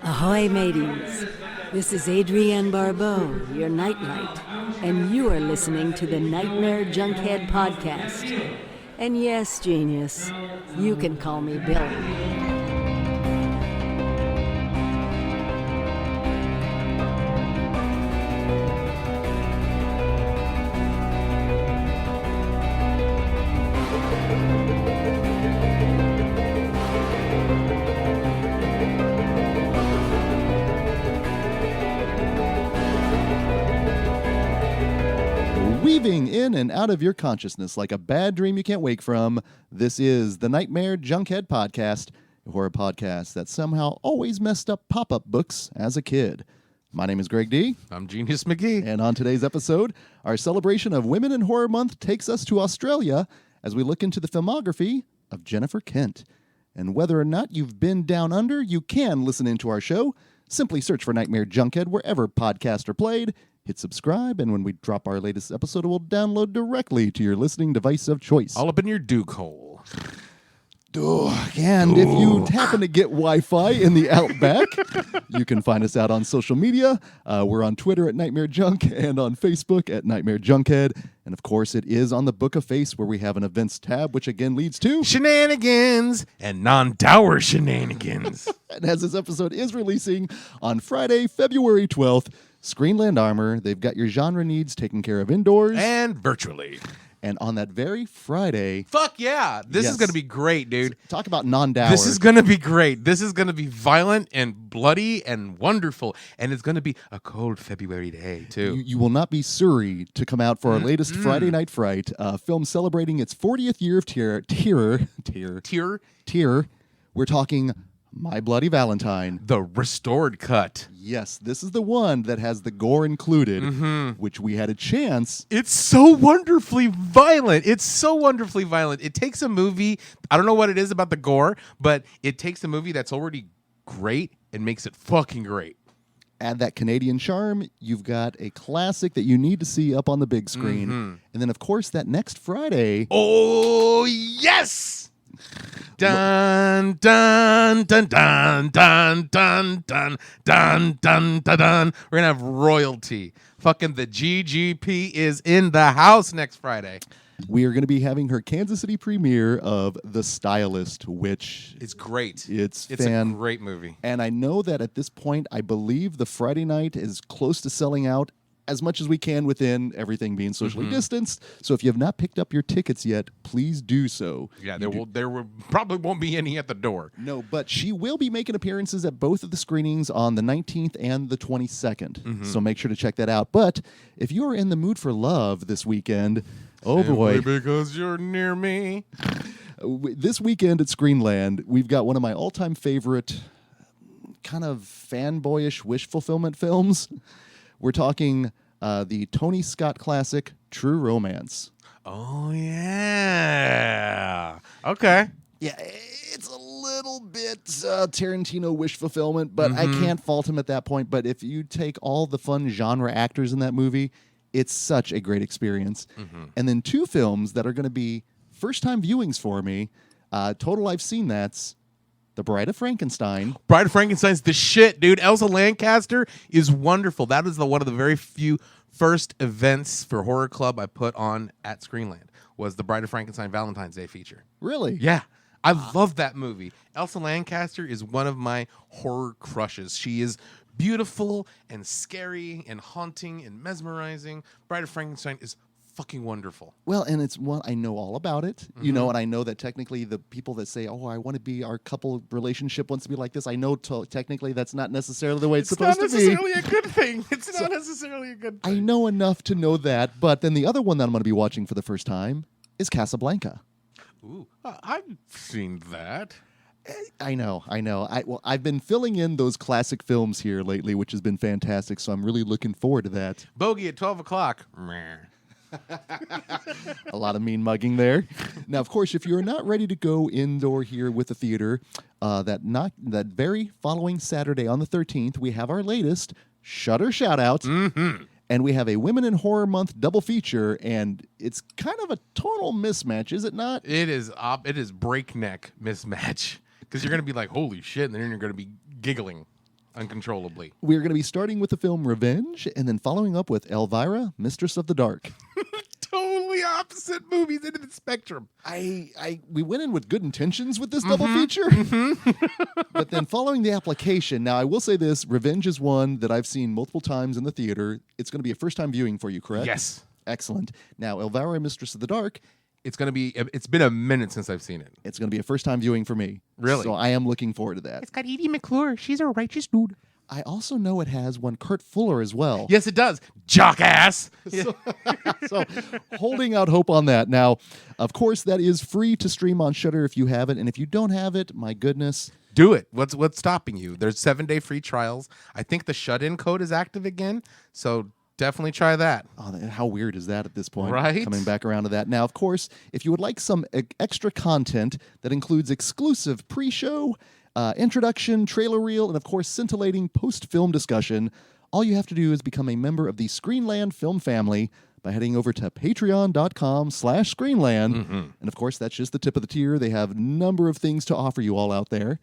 Ahoy, mateys. This is Adrienne Barbeau, your nightlight, and you are listening to the Nightmare Junkhead podcast. And yes, Genius, you can call me Billy. Weaving in and out of your consciousness like a bad dream you can't wake from, this is the Nightmare Junkhead Podcast, a horror podcast that somehow always messed up pop-up books as a kid. My name is Greg D. I'm Jenius McGee. And on today's episode, our celebration of Women in Horror Month takes us to Australia as we look into the filmography of Jennifer Kent. And whether or not you've been down under, you can listen into our show. Simply search for Nightmare Junkhead wherever podcasts are played. Hit subscribe, and when we drop our latest episode, it will download directly to your listening device of choice. All up in your Duke hole. And if you happen to get Wi-Fi in the Outback, you can find us out on social media. We're on Twitter at Nightmare Junk and on Facebook at Nightmare Junkhead. And of course, it is on the Book of Face where we have an events tab, which again leads to shenanigans and non-dour shenanigans. And as this episode is releasing on Friday, February 12th, Screenland Armor, they've got your genre needs taken care of indoors. And virtually. And on that very Friday... Fuck yeah! This is going to be great, dude. Talk about non-dour. This is going to be great. This is going to be violent and bloody and wonderful. And it's going to be a cold February day, too. You will not be sorry to come out for our latest Friday Night Fright, film celebrating its 40th year of Tear. We're talking My Bloody Valentine. The restored cut. Yes, this is the one that has the gore included, which we had a chance. It's so wonderfully violent. It takes a movie, I don't know what it is about the gore, but it takes a movie that's already great and makes it fucking great. Add that Canadian charm, you've got a classic that you need to see up on the big screen. And then, of course, that next Friday... Oh, yes! Dun dun dun dun dun dun dun dun dun dun dun. We're gonna have royalty. Fucking the GGP is in the house next Friday. We are going to be having her Kansas City premiere of The Stylist, which is great. It's a great movie. And I know that at this point, I believe the Friday night is close to selling out as much as we can within everything being socially distanced. So if you have not picked up your tickets yet, please do so. Yeah, there probably won't be any at the door. No, but she will be making appearances at both of the screenings on the 19th and the 22nd. So make sure to check that out. But if you are in the mood for love this weekend, boy. Because you're near me. This weekend at Screenland, we've got one of my all-time favorite kind of fanboyish wish fulfillment films. We're talking the Tony Scott classic, True Romance. Oh, yeah. Okay. Yeah, it's a little bit Tarantino wish fulfillment, but I can't fault him at that point. But if you take all the fun genre actors in that movie, it's such a great experience. And then two films that are going to be first-time viewings for me. Total I've seen that's The Bride of Frankenstein. Bride of Frankenstein's the shit, dude. Elsa Lancaster is wonderful. That is one of the very few first events for Horror Club I put on at Screenland, was the Bride of Frankenstein Valentine's Day feature. Really? Yeah. I love that movie. Elsa Lancaster is one of my horror crushes. She is beautiful and scary and haunting and mesmerizing. Bride of Frankenstein is fucking wonderful. Well, and it's one I know all about it, you know, and I know that technically the people that say, "Oh, I want to be our couple relationship wants to be like this," I know technically that's not necessarily the way it's supposed to be. It's not necessarily a good thing. It's not necessarily a good thing. I know enough to know that, but then the other one that I'm going to be watching for the first time is Casablanca. Ooh, I've seen that. I know. I've been filling in those classic films here lately, which has been fantastic. So I'm really looking forward to that. Bogey at 12 o'clock. A lot of mean mugging there. Now, of course, if you're not ready to go indoor here with the theater, that very following Saturday on the 13th, we have our latest Shudder shout-out. And we have a Women in Horror Month double feature, and it's kind of a total mismatch, is it not? It is breakneck mismatch, because you're going to be like, holy shit, and then you're going to be giggling uncontrollably. We're going to be starting with the film Revenge and then following up with Elvira, Mistress of the Dark. Totally opposite movies into the spectrum. We went in with good intentions with this double feature. But then following the application, now I will say this, Revenge is one that I've seen multiple times in the theater. It's going to be a first-time viewing for you, correct? Yes. Excellent. Now, Elvira, Mistress of the Dark, It's been a minute since I've seen it. it's going to be a first-time viewing for me. Really? So I am looking forward to that. It's got Edie McClure. She's a righteous dude. I also know it has one Kurt Fuller as well. Yes, it does. Jockass. So holding out hope on that. Now, of course, that is free to stream on Shudder if you have it. And if you don't have it, my goodness. Do it. What's stopping you? There's 7-day free trials. I think the shut-in code is active again. So definitely try that. Oh, how weird is that at this point? Right? Coming back around to that. Now, of course, if you would like some extra content that includes exclusive pre-show, introduction, trailer reel, and of course, scintillating post-film discussion, all you have to do is become a member of the Screenland film family by heading over to patreon.com/Screenland. And of course, that's just the tip of the tier. They have a number of things to offer you all out there.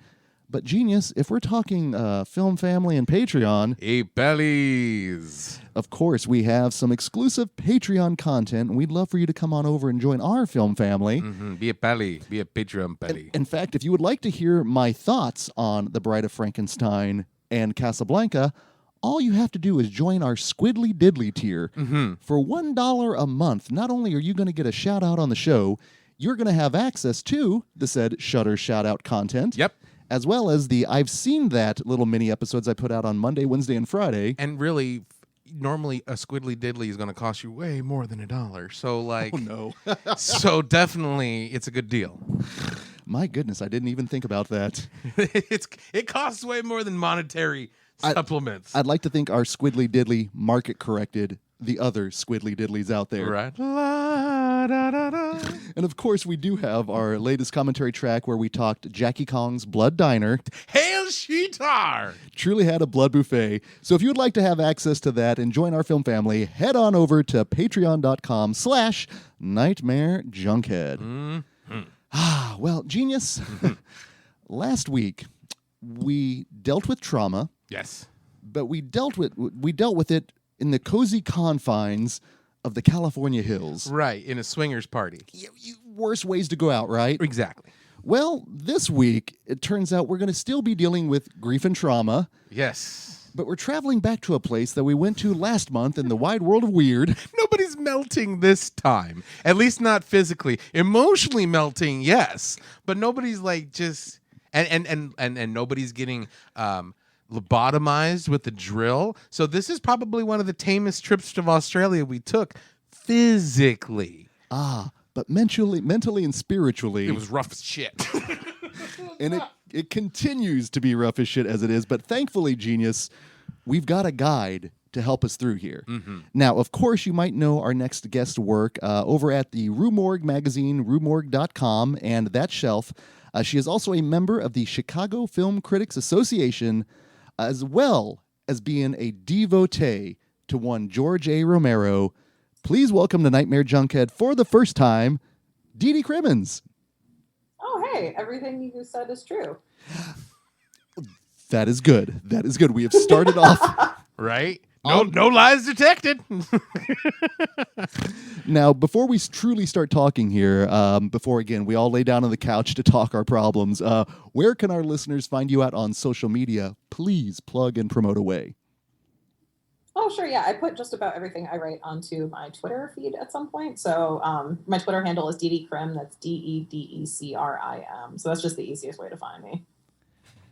But Genius, if we're talking film family and Patreon, bellies. of course, we have some exclusive Patreon content, and we'd love for you to come on over and join our film family. Be a belly. Be a Patreon belly. In fact, if you would like to hear my thoughts on The Bride of Frankenstein and Casablanca, all you have to do is join our Squiddly Diddly tier. For $1 a month, not only are you going to get a shout out on the show, you're going to have access to the said Shudder shout out content. Yep. As well as the I've Seen That little mini episodes I put out on Monday, Wednesday, and Friday. And really, normally a Squiddly Diddly is going to cost you way more than $1. So like, Oh, no. so definitely it's a good deal. My goodness, I didn't even think about that. It costs way more than monetary supplements. I'd like to think our Squiddly Diddly market corrected the other Squiddly Diddlies out there. Right. La, da, da, da. And of course, we do have our latest commentary track where we talked Jackie Kong's Blood Diner. Hail Sheetar! Truly had a blood buffet. So if you would like to have access to that and join our film family, head on over to patreon.com/Nightmare Junkhead. Well, Genius, last week we dealt with trauma. Yes. But we dealt with it in the cozy confines of the California hills. Right, in a swingers party. Worst ways to go out, right? Exactly. Well, this week, it turns out we're going to still be dealing with grief and trauma. Yes. But we're traveling back to a place that we went to last month in the wide world of weird. Nobody's melting this time. At least not physically. Emotionally melting, yes. But nobody's like just and nobody's getting lobotomized with the drill. So this is probably one of the tamest trips to Australia we took physically. But mentally and spiritually. It was rough as shit. And it continues to be rough as shit as it is. But thankfully, Genius, we've got a guide to help us through here. Now, of course, you might know our next guest work over at the Rue Morgue magazine, ruemorgue.com, and that shelf. She is also a member of the Chicago Film Critics Association, as well as being a devotee to one George A. Romero. Please welcome to Nightmare Junkhead for the first time, Dede Crimmins. Oh, hey, everything you said is true. That is good. That is good. We have started off. Right? No lies detected. Now, before we truly start talking here, before, again, we all lay down on the couch to talk our problems, where can our listeners find you at on social media? Please plug and promote away. Oh, sure, yeah. I put just about everything I write onto my Twitter feed at some point. So my Twitter handle is Dede Crim. That's DEDECRIM. So that's just the easiest way to find me.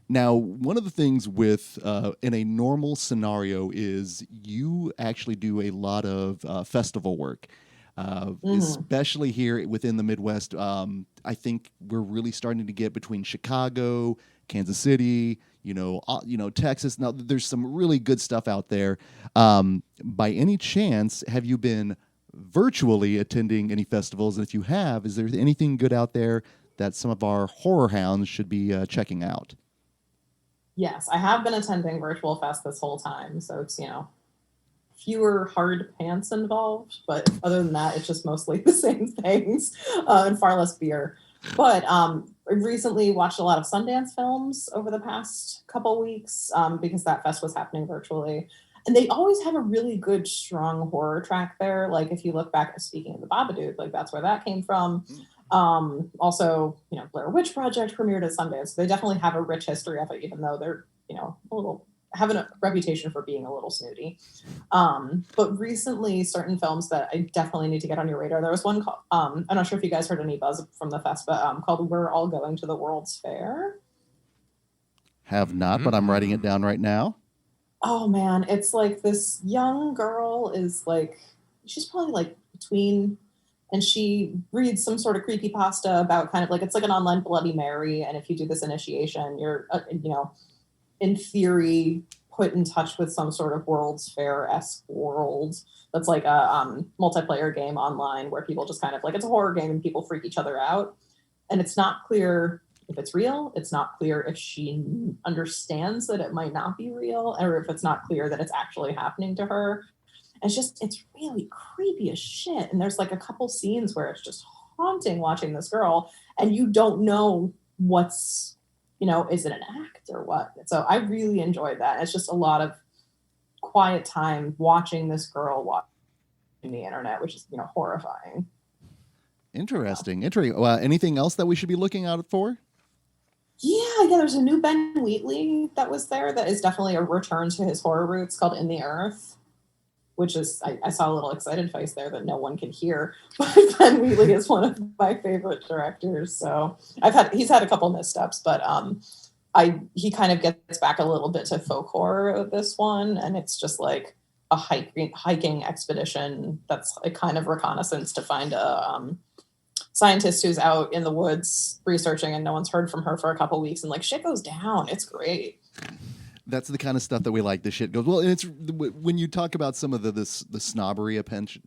Now, one of the things with in a normal scenario is you actually do a lot of festival work, especially here within the Midwest. I think we're really starting to get between Chicago, Kansas City, Texas. Now, there's some really good stuff out there. By any chance, have you been virtually attending any festivals? And if you have, is there anything good out there that some of our horror hounds should be checking out? Yes, I have been attending Virtual Fest this whole time. So it's, fewer hard pants involved. But other than that, it's just mostly the same things and far less beer. But I recently watched a lot of Sundance films over the past couple weeks because that fest was happening virtually. And they always have a really good, strong horror track there. Like if you look back, speaking of the Babadook, like that's where that came from. Also, Blair Witch Project premiered at Sundance. They definitely have a rich history of it, even though they're, a little having a reputation for being a little snooty. But recently, certain films that I definitely need to get on your radar. There was one called, I'm not sure if you guys heard any buzz from the fest, but called We're All Going to the World's Fair. Have not, but I'm writing it down right now. Oh man, it's like this young girl is like, she's probably like between, and she reads some sort of creepypasta about kind of like, it's like an online Bloody Mary. And if you do this initiation, you're, in theory, put in touch with some sort of World's Fair-esque world that's like a multiplayer game online where people just kind of like, it's a horror game and people freak each other out. And it's not clear if it's real. It's not clear if she understands that it might not be real, or if it's not clear that it's actually happening to her. And it's really creepy as shit. And there's like a couple scenes where it's just haunting watching this girl and you don't know what's, is it an act or what? So I really enjoyed that. It's just a lot of quiet time watching this girl watch the internet, which is, horrifying. Interesting. Anything else that we should be looking out for? Yeah, there's a new Ben Wheatley that was there that is definitely a return to his horror roots called In the Earth, which is, I saw a little excited face there that no one could hear, but Ben Wheatley is one of my favorite directors. So he's had a couple missteps, but he kind of gets back a little bit to folk horror with this one. And it's just like a hiking expedition that's a kind of reconnaissance to find a scientist who's out in the woods researching and no one's heard from her for a couple weeks, and like shit goes down. It's great. That's the kind of stuff that we like. The shit goes well, and it's when you talk about some of the snobbery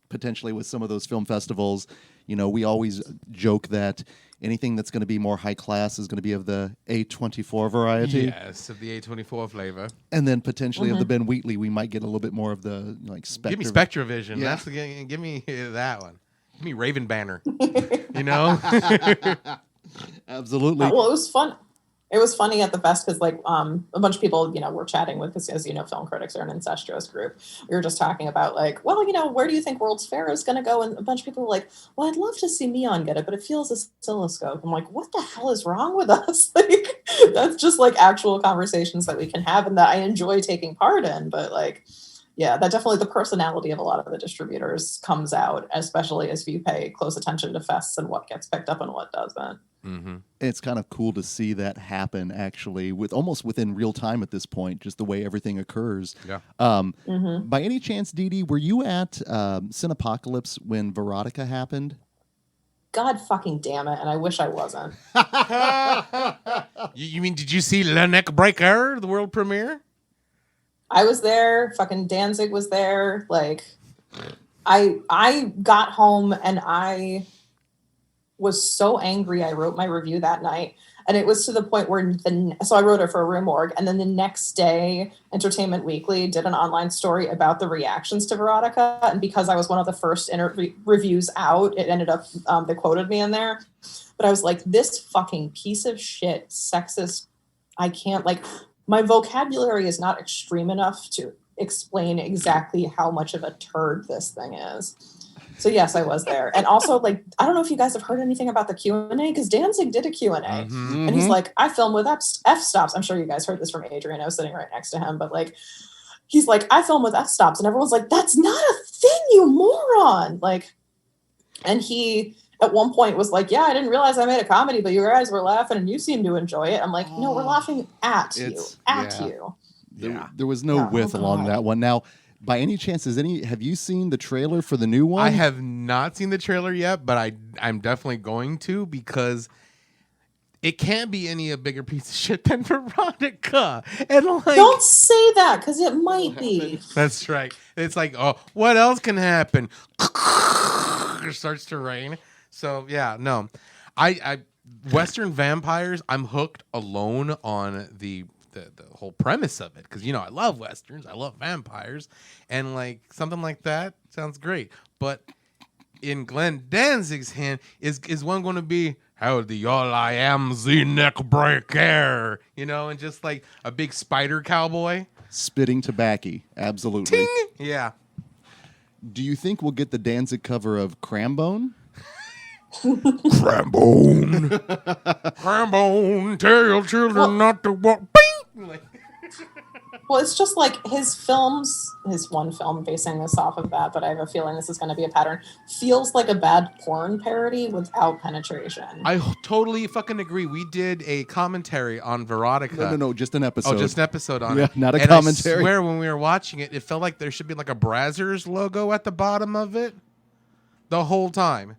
potentially with some of those film festivals. We always joke that anything that's going to be more high class is going to be of the A24 variety. Yes, of the A24 flavor, and then potentially of the Ben Wheatley, we might get a little bit more of the Spectre. Give me Spectrovision. Yeah. Give me that one. Give me Raven Banner. Absolutely. Well, it was fun. It was funny at the fest because like a bunch of people, were chatting with, because as film critics are an incestuous group. We were just talking about like, well, where do you think World's Fair is going to go? And a bunch of people were like, well, I'd love to see Neon get it, but it feels oscilloscope. I'm like, what the hell is wrong with us? Like, that's just like actual conversations that we can have and that I enjoy taking part in. But like, yeah, that definitely the personality of a lot of the distributors comes out, especially as you pay close attention to fests and what gets picked up and what doesn't. Mm-hmm. It's kind of cool to see that happen actually with almost within real time at this point, just the way everything occurs. Yeah. By any chance, Dede, were you at Cinepocalypse when Veronica happened? God fucking damn it, and I wish I wasn't. You mean, did you see Le Neck Breaker, the world premiere? I was there. Fucking Danzig was there. Like, I got home and I was so angry. I wrote my review that night, and it was to the point where so I wrote it for a Room Org, and then the next day, Entertainment Weekly did an online story about the reactions to Veronica, and because I was one of the first reviews out, it ended up they quoted me in there. But I was like, this fucking piece of shit, sexist. I can't like. My vocabulary is not extreme enough to explain exactly how much of a turd this thing is. So yes, I was there. And also, like, I don't know if you guys have heard anything about the Q&A, because Danzig did a Q&A. Mm-hmm. And he's like, I film with f-stops. I'm sure you guys heard this from Adrian. I was sitting right next to him. But, like, he's like, I film with f-stops. And everyone's like, that's not a thing, you moron. Like, and he at one point was like, yeah, I didn't realize I made a comedy, but you guys were laughing and you seem to enjoy it. I'm like, no, we're laughing at you. There was no width along that one. Now, by any chance, have you seen the trailer for the new one? I have not seen the trailer yet, but I'm definitely going to, because it can't be any a bigger piece of shit than Veronica. And like, don't say that, because it might be. That's right. It's like, oh, what else can happen? It starts to rain. So yeah, no, I Western vampires. I'm hooked alone on the whole premise of it, because I love Westerns, I love vampires, and like something like that sounds great. But in Glenn Danzig's hand, is one going to be howdy y'all, I am the neck breaker, and just like a big spider cowboy. Spitting tobacco. Absolutely. Ting! Yeah. Do you think we'll get the Danzig cover of Crambone? Crambone. Crambone, tell your children not to walk. Bing! Like, Well, it's just like his one film basing this off of that, but I have a feeling this is going to be a pattern, feels like a bad porn parody without penetration. I totally fucking agree. We did a commentary on Veronica. No, just an episode. Oh, just an episode on Yeah, it. not a and commentary. I swear when we were watching it, it felt like there should be like a Brazzers logo at the bottom of it the whole time.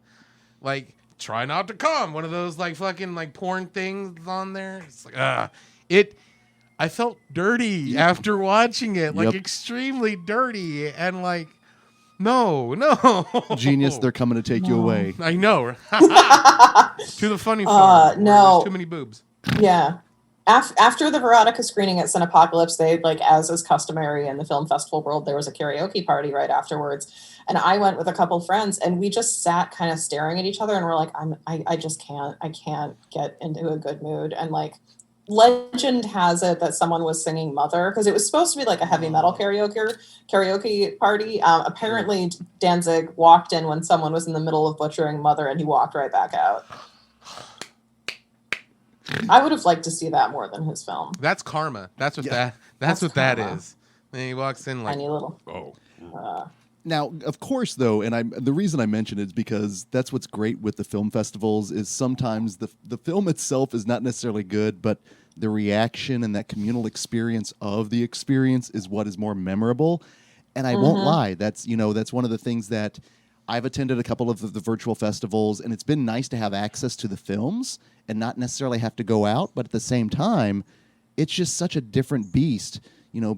Like, try not to come. One of those like fucking like porn things on there. It's like, I felt dirty after watching it, like extremely dirty, and like, no. Genius, they're coming to take you away. I know. To the funny farm. No. There's too many boobs. Yeah. After the Veronica screening at Cinepocalypse, they, like, as is customary in the film festival world, there was a karaoke party right afterwards. And I went with a couple friends, and we just sat kind of staring at each other, and we're like, I just can't get into a good mood. And like, legend has it that someone was singing Mother, because it was supposed to be like a heavy metal karaoke party. Apparently Danzig walked in when someone was in the middle of butchering Mother, and he walked right back out. I would have liked to see that more than his film. That's karma. That's what That's what karma. that is. And he walks in like, Tiny little. oh. Now, of course, though, and the reason I mention it is because that's what's great with the film festivals is sometimes the film itself is not necessarily good, but the reaction and that communal experience of the experience is what is more memorable. And I won't lie, that's one of the things that I've attended a couple of the virtual festivals, and it's been nice to have access to the films and not necessarily have to go out, but at the same time, it's just such a different beast.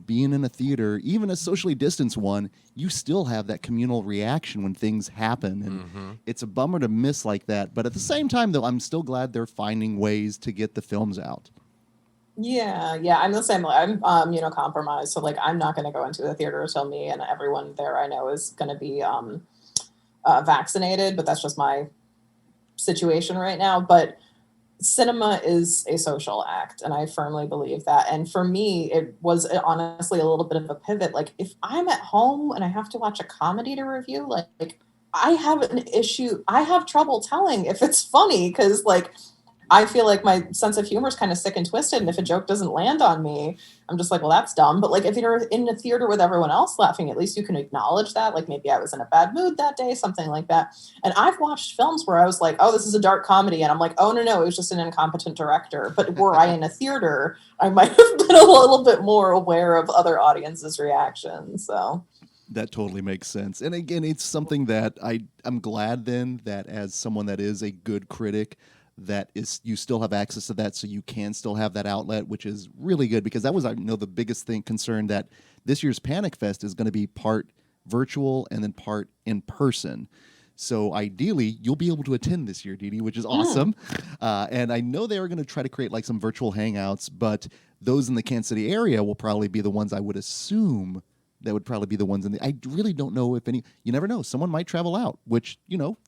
Being in a theater, even a socially distanced one, you still have that communal reaction when things happen. And it's a bummer to miss like that. But at the same time, though, I'm still glad they're finding ways to get the films out. Yeah, I'm the same. I'm immunocompromised, so like I'm not going to go into the theater until me and everyone there I know is going to be vaccinated. But that's just my situation right now. But cinema is a social act, and I firmly believe that. And for me, it was honestly a little bit of a pivot. Like, if I'm at home and I have to watch a comedy to review, like I have an issue. I have trouble telling if it's funny, because like I feel like my sense of humor is kind of sick and twisted, and if a joke doesn't land on me, I'm just like, well, that's dumb. But like, if you're in a theater with everyone else laughing, at least you can acknowledge that. Like, maybe I was in a bad mood that day, something like that. And I've watched films where I was like, oh, this is a dark comedy, and I'm like, oh, no, it was just an incompetent director. But were I in a theater, I might have been a little bit more aware of other audiences' reactions. So that totally makes sense. And again, it's something that I'm glad then that as someone that is a good critic, that is, you still have access to that, so you can still have that outlet, which is really good, because that was, I know, the biggest concern that this year's Panic Fest is going to be part virtual and then part in person. So ideally, you'll be able to attend this year, Dede, which is awesome. And I know they are going to try to create like some virtual hangouts, but those in the Kansas City area will probably be the ones I would assume that would probably be the ones I really don't know if any, you never know. Someone might travel out, which,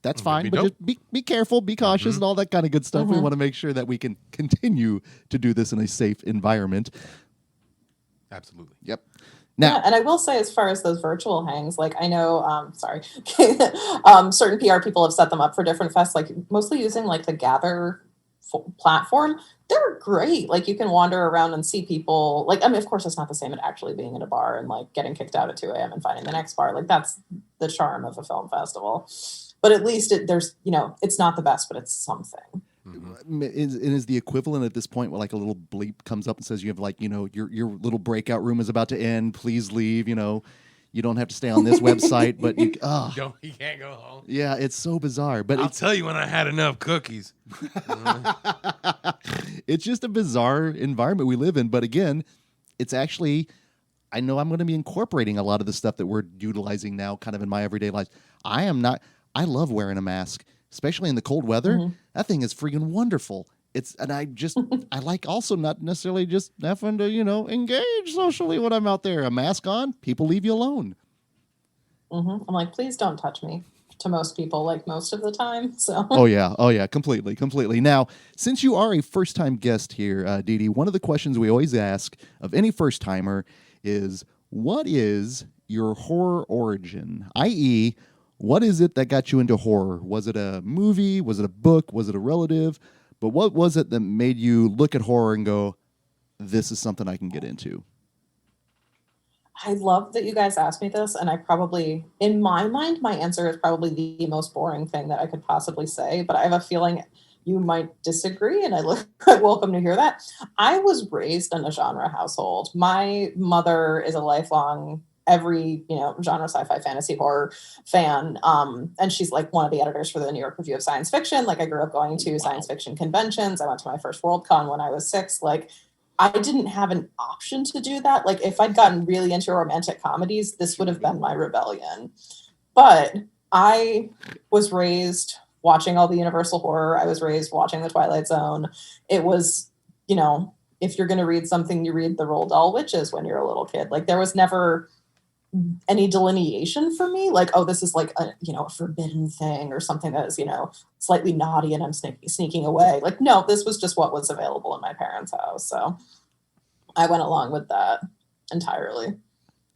that's fine, but just be careful, be cautious, and all that kind of good stuff. We want to make sure that we can continue to do this in a safe environment. Absolutely. Yep. Now, and I will say, as far as those virtual hangs, like I know, certain PR people have set them up for different fests, like mostly using like the Gather platform. They're great. Like, you can wander around and see people. Like, I mean, of course, it's not the same as actually being in a bar and like getting kicked out at 2 a.m. and finding the next bar. Like, that's the charm of a film festival. But at least there's, it's not the best, but it's something. Is the equivalent at this point where like a little bleep comes up and says you have like, your little breakout room is about to end, please leave, you don't have to stay on this website, but you can't go home. Yeah, it's so bizarre. But I'll tell you when I had enough cookies. It's just a bizarre environment we live in. But again, it's actually, I know I'm going to be incorporating a lot of the stuff that we're utilizing now kind of in my everyday life. I love wearing a mask, especially in the cold weather. That thing is freaking wonderful. I like also not necessarily just having to, engage socially when I'm out there. A mask on, people leave you alone. I'm like, please don't touch me. to most people like most of the time. So Oh yeah, completely. Now, since you are a first-time guest here, Dede, one of the questions we always ask of any first-timer is, what is your horror origin? I.e., what is it that got you into horror? Was it a movie? Was it a book? Was it a relative? But what was it that made you look at horror and go, this is something I can get into? I love that you guys asked me this, and I probably, in my mind, my answer is probably the most boring thing that I could possibly say, but I have a feeling you might disagree, and I look welcome to hear that. I was raised in a genre household. My mother is a lifelong every genre, sci-fi, fantasy, horror fan, and she's like one of the editors for the New York Review of Science Fiction. Like, I grew up going to science fiction conventions. I went to my first Worldcon when I was 6. Like, I didn't have an option to do that. Like, if I'd gotten really into romantic comedies, this would have been my rebellion. But I was raised watching all the Universal horror. I was raised watching The Twilight Zone. It was, if you're going to read something, you read the Roald Dahl witches when you're a little kid. Like, there was never any delineation for me. Like, oh, this is like a forbidden thing or something that is, slightly naughty and I'm sneaking away. Like, no, this was just what was available in my parents' house. So I went along with that entirely.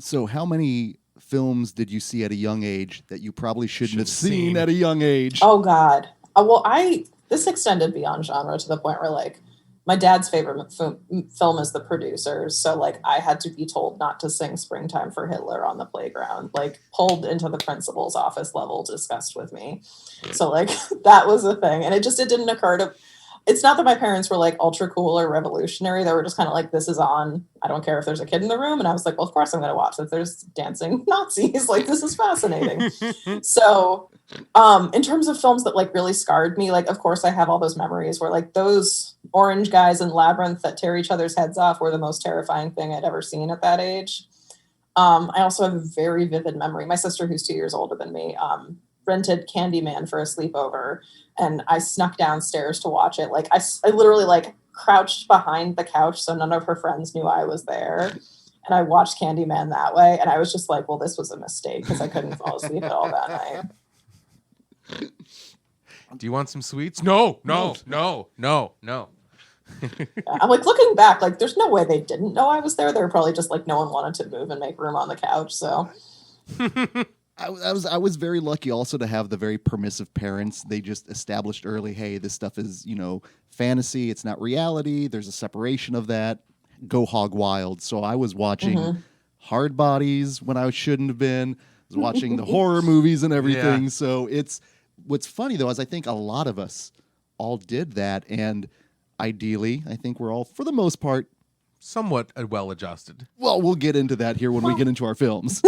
So how many films did you see at a young age that you probably shouldn't have seen at a young age? Oh God. Well, this extended beyond genre to the point where, like, my dad's favorite film is The Producers. So, like, I had to be told not to sing Springtime for Hitler on the playground, like, pulled into the principal's office level discussed with me. So, like, that was a thing. And it didn't occur to, it's not that my parents were like ultra cool or revolutionary. They were just kind of like, this is on. I don't care if there's a kid in the room. And I was like, well, of course I'm going to watch it. There's dancing Nazis. Like, this is fascinating. So, in terms of films that like really scarred me, like, of course I have all those memories where like those orange guys in Labyrinth that tear each other's heads off were the most terrifying thing I'd ever seen at that age. I also have a very vivid memory. My sister, who's 2 years older than me, rented Candyman for a sleepover, and I snuck downstairs to watch it. Like, I literally like crouched behind the couch so none of her friends knew I was there. And I watched Candyman that way. And I was just like, well, this was a mistake because I couldn't fall asleep at all that night. Do you want some sweets? No. I'm like, looking back, like, there's no way they didn't know I was there. They were probably just like, no one wanted to move and make room on the couch. So I was very lucky also to have the very permissive parents. They just established early, hey, this stuff is, fantasy. It's not reality. There's a separation of that. Go hog wild. So I was watching Hard Bodies when I shouldn't have been. I was watching the horror movies and everything. Yeah. So what's funny though is I think a lot of us all did that, and ideally, I think we're all, for the most part, somewhat well-adjusted. Well, we'll get into that here when we get into our films.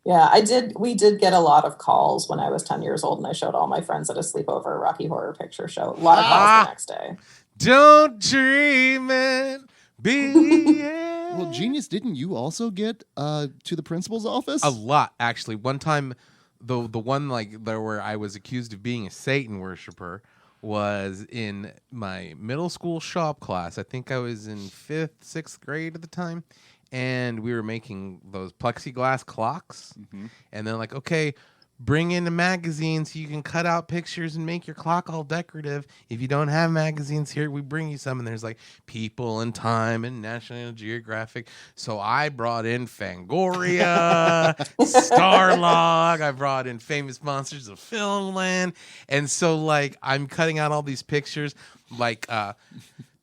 Yeah, we did get a lot of calls when I was 10 years old, and I showed all my friends at a sleepover a Rocky Horror Picture Show. A lot of calls the next day. Don't dream it, be it. Well, Jenius, didn't you also get to the principal's office? A lot, actually. One time, the one like there where I was accused of being a Satan worshiper was in my middle school shop class. I think I was in 5th, 6th grade at the time. And we were making those plexiglass clocks. Mm-hmm. And they're like, okay, bring in a magazine so you can cut out pictures and make your clock all decorative. If you don't have magazines here, we bring you some. And there's like People and Time and National Geographic. So I brought in Fangoria, Starlog. I brought in Famous Monsters of Filmland. And so like I'm cutting out all these pictures like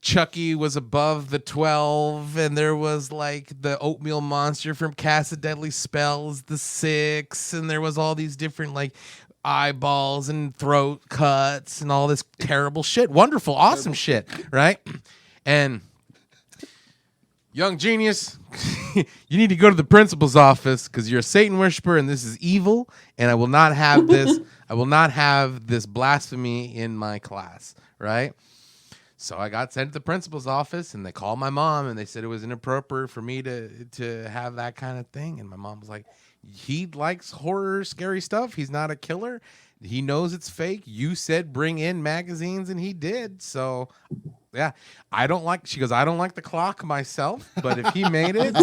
Chucky was above the 12, and there was like the oatmeal monster from Cast of Deadly Spells, the 6, and there was all these different like eyeballs and throat cuts and all this terrible shit. Wonderful, awesome shit, right? And young Jenius, you need to go to the principal's office because you're a Satan worshiper and this is evil, and I will not have this. I will not have this blasphemy in my class, right? So I got sent to the principal's office, and they called my mom, and they said it was inappropriate for me to have that kind of thing. And my mom was like, he likes horror, scary stuff. He's not a killer. He knows it's fake. You said bring in magazines, and he did. So Yeah, I don't like. She goes, I don't like the clock myself, but if he made it,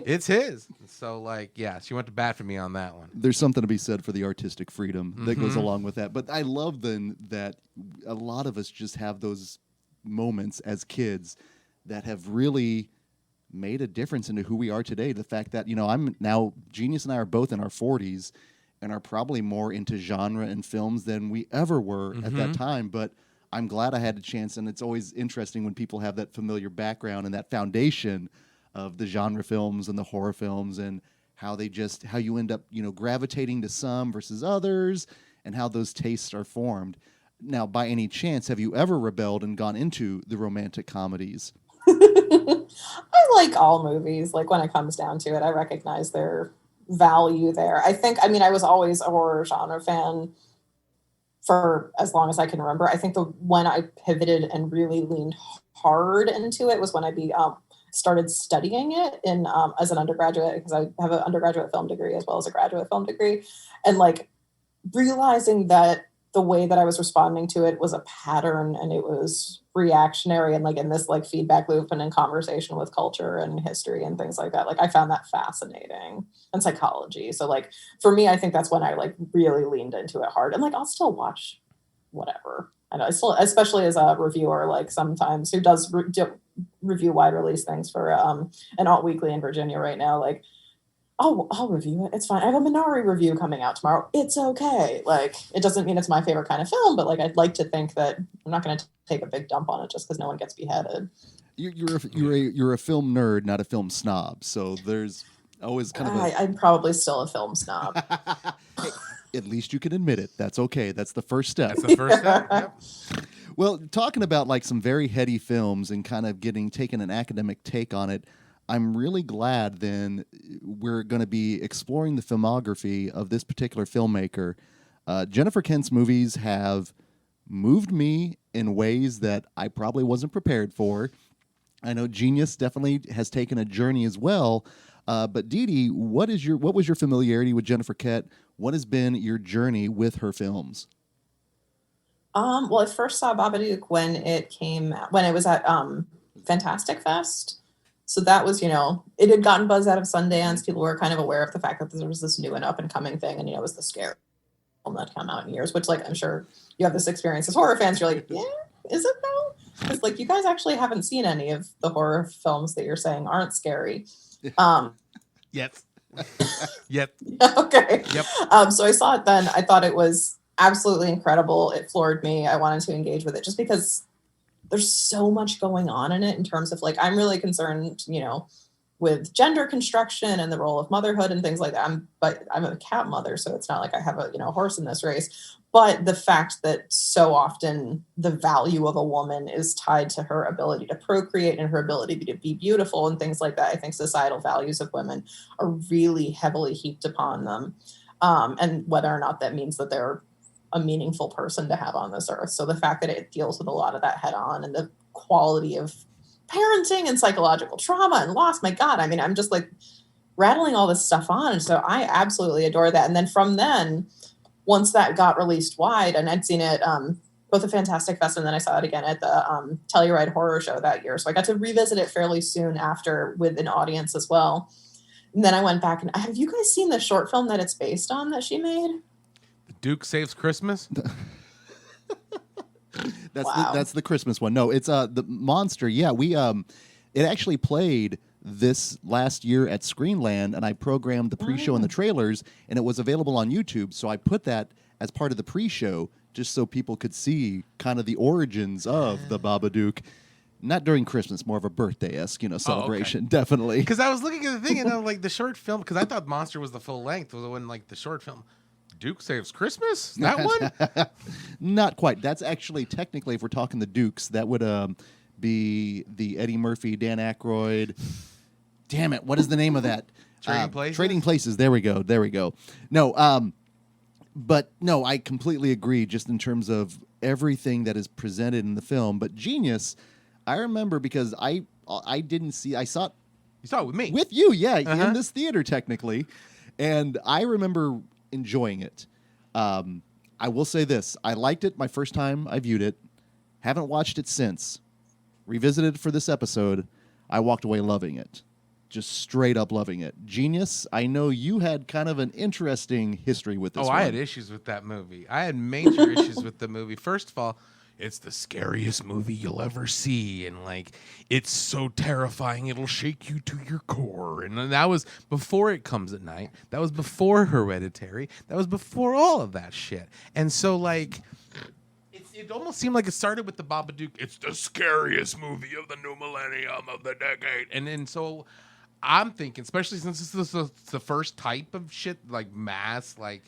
it's his. So like, yeah, she went to bat for me on that one. There's something to be said for the artistic freedom that goes Mhm. along with that. But I love then that a lot of us just have those moments as kids that have really made a difference into who we are today. The fact that, I'm now, Genius and I are both in our 40s and are probably more into genre and films than we ever were at that time. But I'm glad I had a chance, and it's always interesting when people have that familiar background and that foundation of the genre films and the horror films, and how you end up, gravitating to some versus others, and how those tastes are formed. Now, by any chance, have you ever rebelled and gone into the romantic comedies? I like all movies. Like when it comes down to it, I recognize their value there. I was always a horror genre fan for as long as I can remember. I think when I pivoted and really leaned hard into it was when I started studying it in as an undergraduate, because I have an undergraduate film degree as well as a graduate film degree, and like realizing that the way that I was responding to it was a pattern, and it was reactionary, and like in this like feedback loop and in conversation with culture and history and things like that. Like I found that fascinating, and psychology. So like for me, I think that's when I like really leaned into it hard, and like I'll still watch whatever. And I still, especially as a reviewer, like sometimes who does review wide release things for an alt weekly in Virginia right now, like I'll review it. It's fine. I have a Minari review coming out tomorrow. It's okay. Like, it doesn't mean it's my favorite kind of film, but like, I'd like to think that I'm not going to take a big dump on it just because no one gets beheaded. You're a film nerd, not a film snob. So there's always kind of I'm probably still a film snob. Hey, at least you can admit it. That's okay. That's the first step. That's the first step. Yep. Well, talking about like some very heady films and kind of taking an academic take on it, I'm really glad then we're going to be exploring the filmography of this particular filmmaker. Jennifer Kent's movies have moved me in ways that I probably wasn't prepared for. I know Genius definitely has taken a journey as well. But Dede, what was your familiarity with Jennifer Kent? What has been your journey with her films? Well, I first saw Babadook when it was at Fantastic Fest. So that was, it had gotten buzz out of Sundance. People were kind of aware of the fact that there was this new and up and coming thing, and it was the scary film that come out in years. Which, like, I'm sure you have this experience as horror fans. You're like, yeah, is it though? Because like you guys actually haven't seen any of the horror films that you're saying aren't scary. Yep. Yep. Okay. Yep. So I saw it then. I thought it was absolutely incredible. It floored me. I wanted to engage with it just because there's so much going on in it in terms of like, I'm really concerned, with gender construction and the role of motherhood and things like that. But I'm a cat mother, so it's not like I have a horse in this race. But the fact that so often the value of a woman is tied to her ability to procreate and her ability to be beautiful and things like that. I think societal values of women are really heavily heaped upon them. And whether or not that means that they're a meaningful person to have on this earth. So the fact that it deals with a lot of that head on, and the quality of parenting and psychological trauma and loss, my God, I mean, I'm just like rattling all this stuff on. And so I absolutely adore that. And then from then, once that got released wide, and I'd seen it both at Fantastic Fest, and then I saw it again at the Telluride Horror Show that year. So I got to revisit it fairly soon after with an audience as well. And then I went back and have you guys seen the short film that it's based on that she made? Duke Saves Christmas. That's the Christmas one. No, it's the Monster. Yeah, we it actually played this last year at Screenland, and I programmed the pre-show and the trailers, and it was available on YouTube. So I put that as part of the pre-show just so people could see kind of the origins of the Babadook. Not during Christmas, more of a birthday-esque, celebration, definitely. Because I was looking at the thing, and like the short film, because I thought Monster was the full length, was when like the short film. Duke Saves Christmas? That one? Not quite. That's actually technically, if we're talking the Dukes, that would be the Eddie Murphy, Dan Aykroyd. Damn it! What is the name of that? Trading Places. Trading Places. There we go. No, but no, I completely agree. Just in terms of everything that is presented in the film, but Genius, I remember because I didn't see. I saw it. You saw it with me. With you, yeah, in this theater technically, and I remember enjoying it. I will say this. I liked it my first time I viewed it. Haven't watched it since. revisited for this episode. I walked away loving it. Just straight up loving it. Jenius, I know you had kind of an interesting history with this one. I had issues with that movie. I had major issues with the movie. First of all, it's the scariest movie you'll ever see, and like it's so terrifying it'll shake you to your core. And that was before It Comes at Night. That was before Hereditary. That was before all of that shit. And so like it almost seemed like it started with the Babadook. It's the scariest movie of the new millennium of the decade. And then so I'm thinking, especially since this is the first type of shit, like mass, like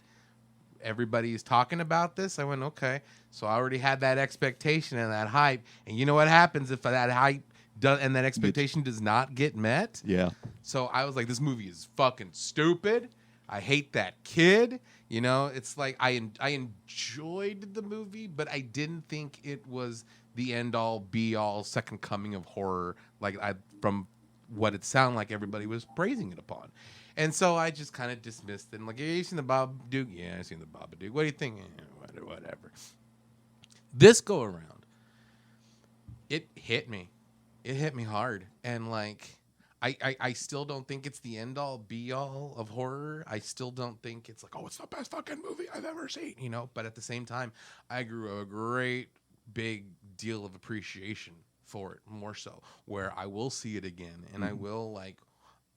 everybody is talking about this, I went, okay. So I already had that expectation and that hype. And you know what happens if that hype and that expectation does not get met? Yeah. So I was like, this movie is fucking stupid. I hate that kid. You know, it's like I enjoyed the movie, but I didn't think it was the end-all, be-all, second coming of horror, like from what it sounded like everybody was praising it upon. And so I just kind of dismissed it. And like, have you seen the Babadook? Yeah, I've seen the Babadook. What do you think? Whatever. This go around, it hit me. It hit me hard. And like, I still don't think it's the end all be all of horror. I still don't think it's like, oh, it's the best fucking movie I've ever seen, you know? But at the same time, I grew a great big deal of appreciation for it, more so, where I will see it again and I will like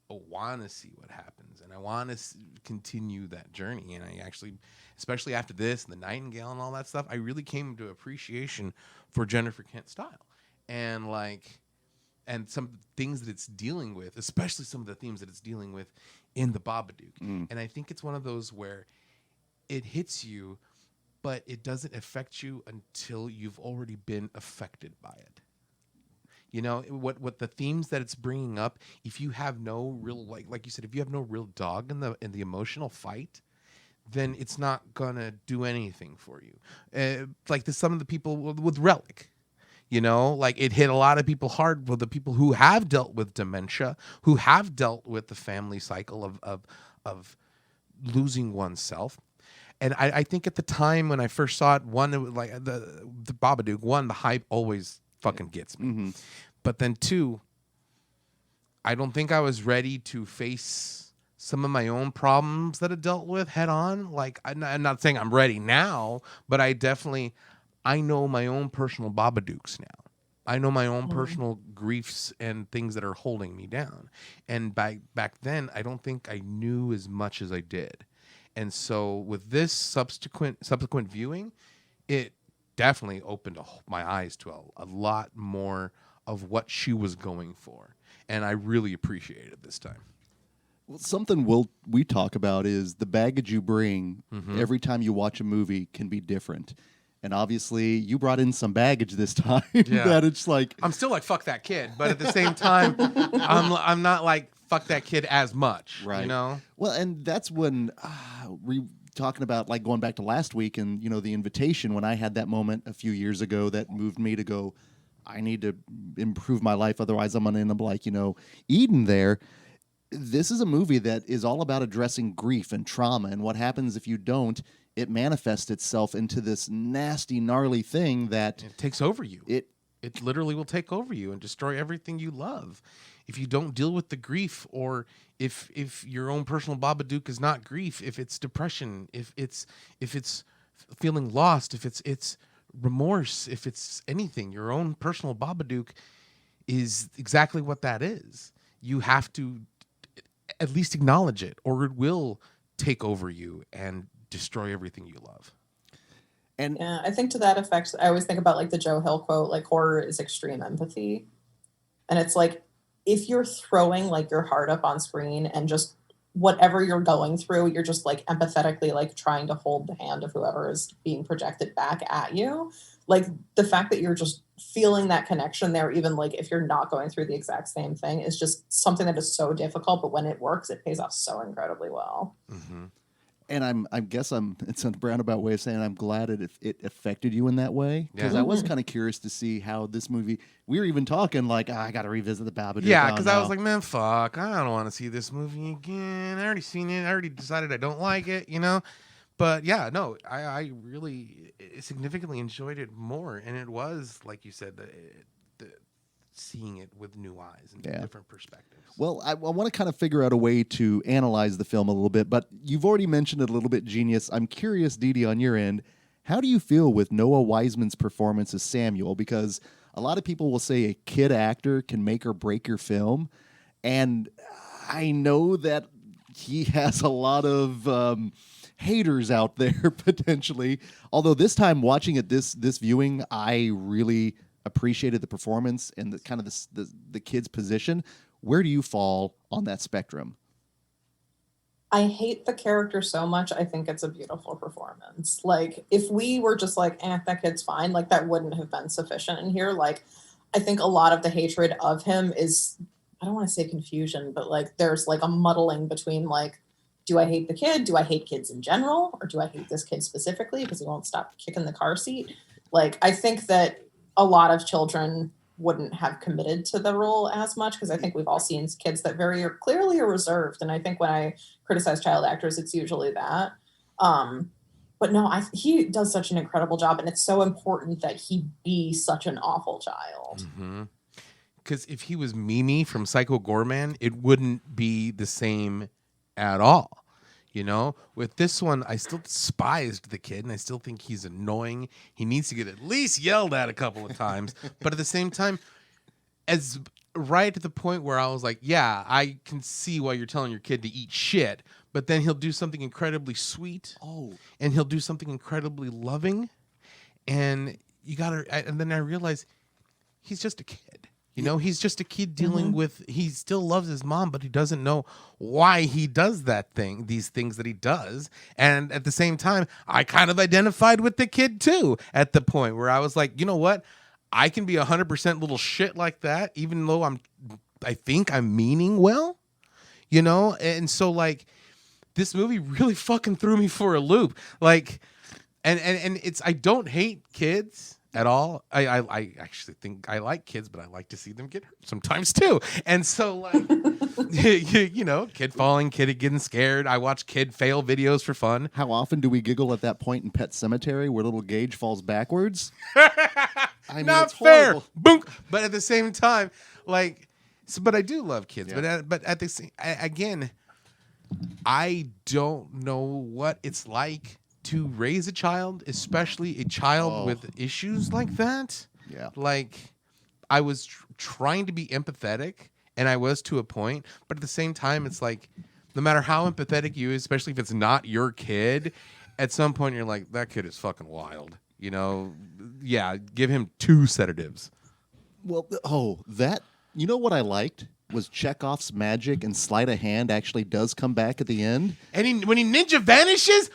want to see what happens, and I want to continue that journey. And I actually, especially after this and the Nightingale and all that stuff, I really came to appreciation for Jennifer Kent's style and like, and some things that it's dealing with, especially some of the themes that it's dealing with in the Babadook. And I think it's one of those where it hits you, but it doesn't affect you until you've already been affected by it. You know, what the themes that it's bringing up, if you have no real, like you said, if you have no real dog in the emotional fight, then it's not gonna do anything for you. Like some of the people with Relic, you know, like it hit a lot of people hard, with the people who have dealt with dementia, who have dealt with the family cycle of losing oneself. And I think at the time when I first saw it, one, it was like the Babadook, one, the hype always fucking gets me. Mm-hmm. But then two, I don't think I was ready to face some of my own problems that I dealt with head on. Like, I'm not saying I'm ready now, but I know my own personal Babadooks now. I know my own personal griefs and things that are holding me down. And back then, I don't think I knew as much as I did. And so with this subsequent viewing, it definitely opened my eyes to a lot more of what she was going for. And I really appreciated it this time. Well, something we talk about is the baggage you bring every time you watch a movie can be different. And obviously, you brought in some baggage this time that it's like... I'm still like, fuck that kid. But at the same time, I'm not like, fuck that kid as much. Right. You know? Well, and that's when... talking about like going back to last week and, you know, the invitation, when I had that moment a few years ago that moved me to go, I need to improve my life. Otherwise I'm going to end up like, you know, Eden there. This is a movie that is all about addressing grief and trauma. And what happens if you don't, it manifests itself into this nasty, gnarly thing that... It takes over you. It literally will take over you and destroy everything you love. If you don't deal with the grief, or if your own personal Babadook is not grief, if it's depression, if it's feeling lost, if it's remorse, if it's anything, your own personal Babadook is exactly what that is. You have to at least acknowledge it, or it will take over you and destroy everything you love. And yeah, I think to that effect, I always think about like the Joe Hill quote, like horror is extreme empathy. And it's like, if you're throwing like your heart up on screen and just whatever you're going through, you're just like empathetically like trying to hold the hand of whoever is being projected back at you. Like the fact that you're just feeling that connection there, even like if you're not going through the exact same thing, is just something that is so difficult. But when it works, it pays off so incredibly well. Mm-hmm. And I guess it's a roundabout way of saying I'm glad it affected you in that way, because I was kind of curious to see how this movie. We were even talking like, I got to revisit the Babadook. Yeah, because I was like, man, fuck, I don't want to see this movie again. I already seen it. I already decided I don't like it, you know. But yeah, no, I really significantly enjoyed it more, and it was like you said, seeing it with new eyes and Yeah. different perspectives. Well, I want to kind of figure out a way to analyze the film a little bit, but you've already mentioned it a little bit, Genius. I'm curious, Dede, on your end, how do you feel with Noah Wiseman's performance as Samuel? Because a lot of people will say a kid actor can make or break your film, and I know that he has a lot of haters out there potentially. Although this time watching it this viewing, I really appreciated the performance and the kind of the kid's position. Where do you fall on that spectrum? I hate the character so much. I think it's a beautiful performance. Like, if we were just like, that kid's fine, like, that wouldn't have been sufficient in here. Like, I think a lot of the hatred of him is, I don't want to say confusion, but like, there's like a muddling between like, do I hate the kid? Do I hate kids in general? Or do I hate this kid specifically because he won't stop kicking the car seat? Like, I think that a lot of children wouldn't have committed to the role as much, because I think we've all seen kids that very clearly are reserved. And I think when I criticize child actors, it's usually that. But no, he does such an incredible job, and it's so important that he be such an awful child. Because if he was Mimi from Psycho Gorman, it wouldn't be the same at all. You know, with this one, I still despised the kid, and I still think he's annoying. He needs to get at least yelled at a couple of times. But at the same time, as right at the point where I was like, yeah, I can see why you're telling your kid to eat shit, but then he'll do something incredibly sweet. And he'll do something incredibly loving. And and then I realized he's just a kid. You know, he's just a kid dealing with, he still loves his mom, but he doesn't know why he does these things that he does. And at the same time, I kind of identified with the kid too, at the point where I was like, you know what? I can be 100% little shit like that, even though I think I'm meaning well, you know? And so like, this movie really fucking threw me for a loop. Like, and it's, I don't hate kids at all. I actually think I like kids, but I like to see them get hurt sometimes too. And so like, you know, kid falling, kid getting scared. I watch kid fail videos for fun. How often do we giggle at that point in Pet Sematary where little Gage falls backwards? I mean, Not it's fair. horrible. Boom. But at the same time, like, but I do love kids. Yeah. But at the same, again, I don't know what it's like to raise a child, especially a child with issues like that. Yeah. Like, I was trying to be empathetic, and I was to a point, but at the same time, it's like, no matter how empathetic you, especially if it's not your kid, at some point you're like, that kid is fucking wild. You know? Yeah, give him 2 sedatives. Well, you know what I liked? Was Chekhov's magic and sleight of hand actually does come back at the end. And when he ninja vanishes,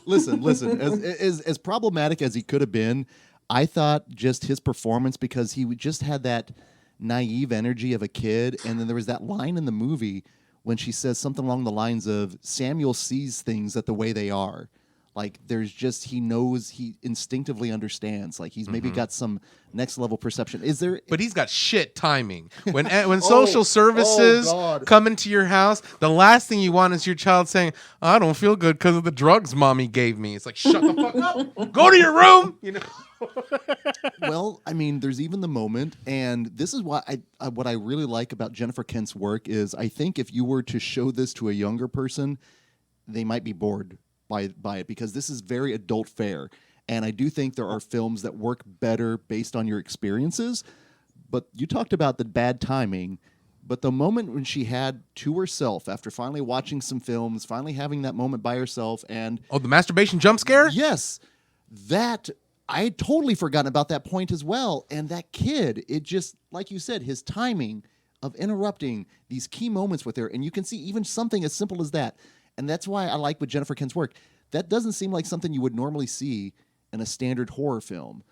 Listen. As problematic as he could have been, I thought just his performance, because he just had that naive energy of a kid, and then there was that line in the movie when she says something along the lines of Samuel sees things at the way they are. Like, there's just, he knows, he instinctively understands. Like, he's maybe got some next level perception. Is there? But he's got shit timing. When social services come into your house, the last thing you want is your child saying, I don't feel good because of the drugs mommy gave me. It's like, shut the fuck up. Go to your room. You know. Well, I mean, there's even the moment, and this is what I really like about Jennifer Kent's work is, I think if you were to show this to a younger person, they might be bored by it, because this is very adult fare. And I do think there are films that work better based on your experiences. But you talked about the bad timing. But the moment when she had to herself, after finally watching some films, finally having that moment by herself, and the masturbation jump scare? Yes. That, I had totally forgotten about that point as well. And that kid, it just, like you said, his timing of interrupting these key moments with her. And you can see even something as simple as that. And that's why I like with Jennifer Kent's work. That doesn't seem like something you would normally see in a standard horror film.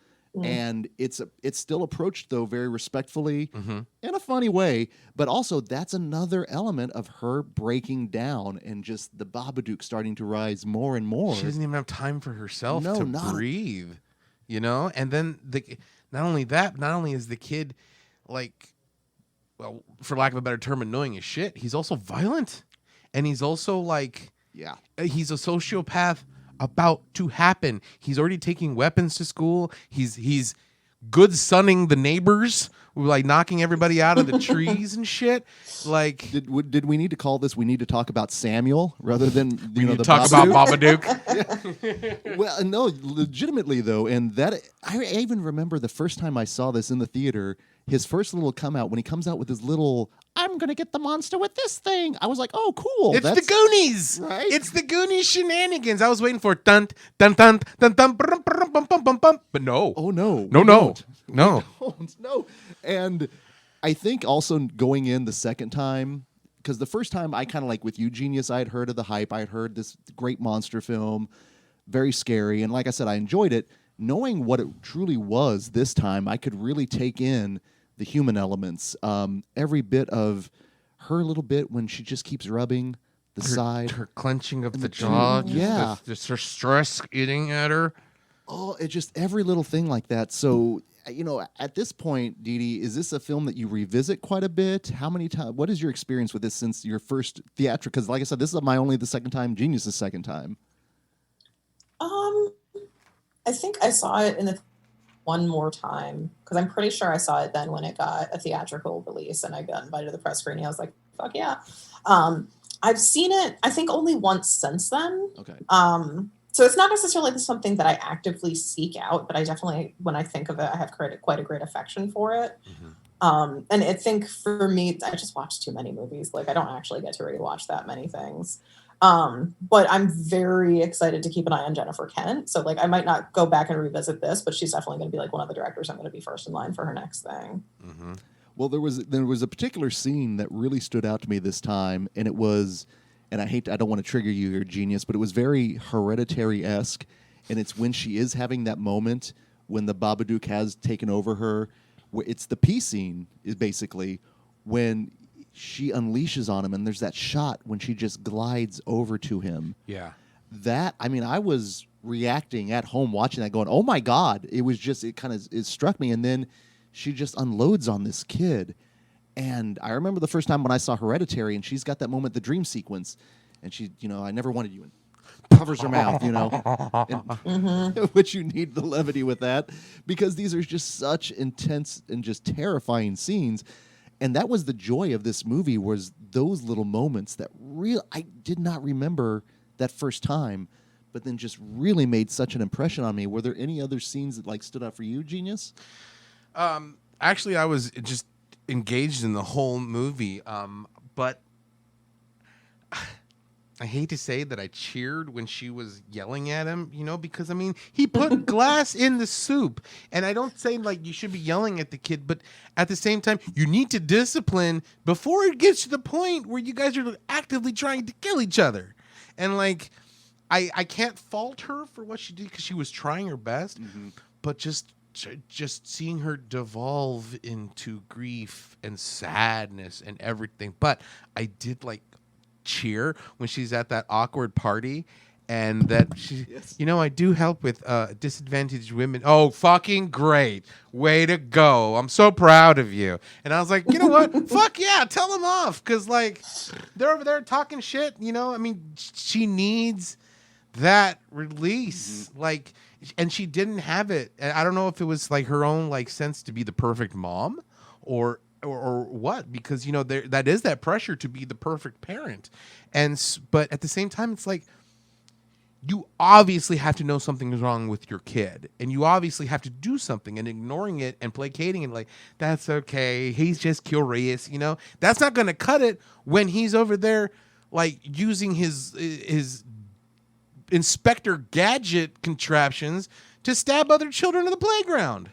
And it's still approached, though, very respectfully in a funny way. But also, that's another element of her breaking down and just the Babadook starting to rise more and more. She doesn't even have time for herself to breathe, you know? And then not only is the kid, like, well, for lack of a better term, annoying as shit, he's also violent. And he's also like, he's a sociopath about to happen. He's already taking weapons to school. He's good sunning the neighbors, like knocking everybody out of the trees and shit. Like, did we need to call this? We need to talk about Samuel rather than we need the to talk about Babadook. Well, no, legitimately though, and that I even remember the first time I saw this in the theater. His first little come out when he comes out with his little, I'm gonna get the monster with this thing. I was like, oh, cool. It's the Goonies, right? It's the Goonies shenanigans. I was waiting for dun dun dun dun dun bum bum bum bum bum bum, but no. Oh no, no. No. And I think also going in the second time, because the first time I kind of like with you, Genius, I had heard of the hype. I had heard this great monster film, very scary, and like I said, I enjoyed it. Knowing what it truly was this time, I could really take in the human elements. Every bit of her little bit when she just keeps rubbing the side. Her clenching of the jaw. Yeah. Just her stress eating at her. Oh, it just every little thing like that. So, at this point, Dede, is this a film that you revisit quite a bit? How many times? What is your experience with this since your first theatrical? Because like I said, this is only the second time, Genius' second time. I think I saw it in the one more time because I'm pretty sure I saw it then when it got a theatrical release and I got invited to the press screening. I was like, fuck yeah. I've seen it, I think, only once since then. Okay. So it's not necessarily something that I actively seek out, but I definitely, when I think of it, I have quite a great affection for it. Mm-hmm. And I think for me, I just watch too many movies. Like I don't actually get to rewatch that many things. But I'm very excited to keep an eye on Jennifer Kent. So like I might not go back and revisit this, but she's definitely going to be like one of the directors I'm going to be first in line for her next thing. Mm-hmm. Well, there was a particular scene that really stood out to me this time, and it was, and I don't want to trigger you, your Genius, but it was very Hereditary-esque, and it's when she is having that moment when the Babadook has taken over her. It's the pee scene, is basically when she unleashes on him, and there's that shot when she just glides over to him. Yeah. I was reacting at home watching that going, oh my God. It struck me, and then she just unloads on this kid. And I remember the first time when I saw Hereditary, and she's got that moment, the dream sequence, and she, I never wanted you, and covers her mouth, and, Mm-hmm. which you need the levity with that, because these are just such intense and just terrifying scenes. And that was the joy of this movie, was those little moments that I did not remember that first time, but then just really made such an impression on me. Were there any other scenes that stood out for you, Genius? Actually, I was just engaged in the whole movie, but I hate to say that I cheered when she was yelling at him, because he put glass in the soup, and I don't say you should be yelling at the kid, but at the same time, you need to discipline before it gets to the point where you guys are actively trying to kill each other. And I can't fault her for what she did because she was trying her best, but just seeing her devolve into grief and sadness and everything. But I did cheer when she's at that awkward party, and that she, yes. I do help with disadvantaged women. Oh, fucking great. Way to go. I'm so proud of you. And I was like, you know what? Fuck yeah, tell them off. Because they're over there talking shit, she needs that release. And she didn't have it. And I don't know if it was her own sense to be the perfect mom or what, because that is that pressure to be the perfect parent, but at the same time it's you obviously have to know something is wrong with your kid, and you obviously have to do something, and ignoring it and placating it that's okay, he's just curious, that's not going to cut it when he's over there using his Inspector Gadget contraptions to stab other children in the playground.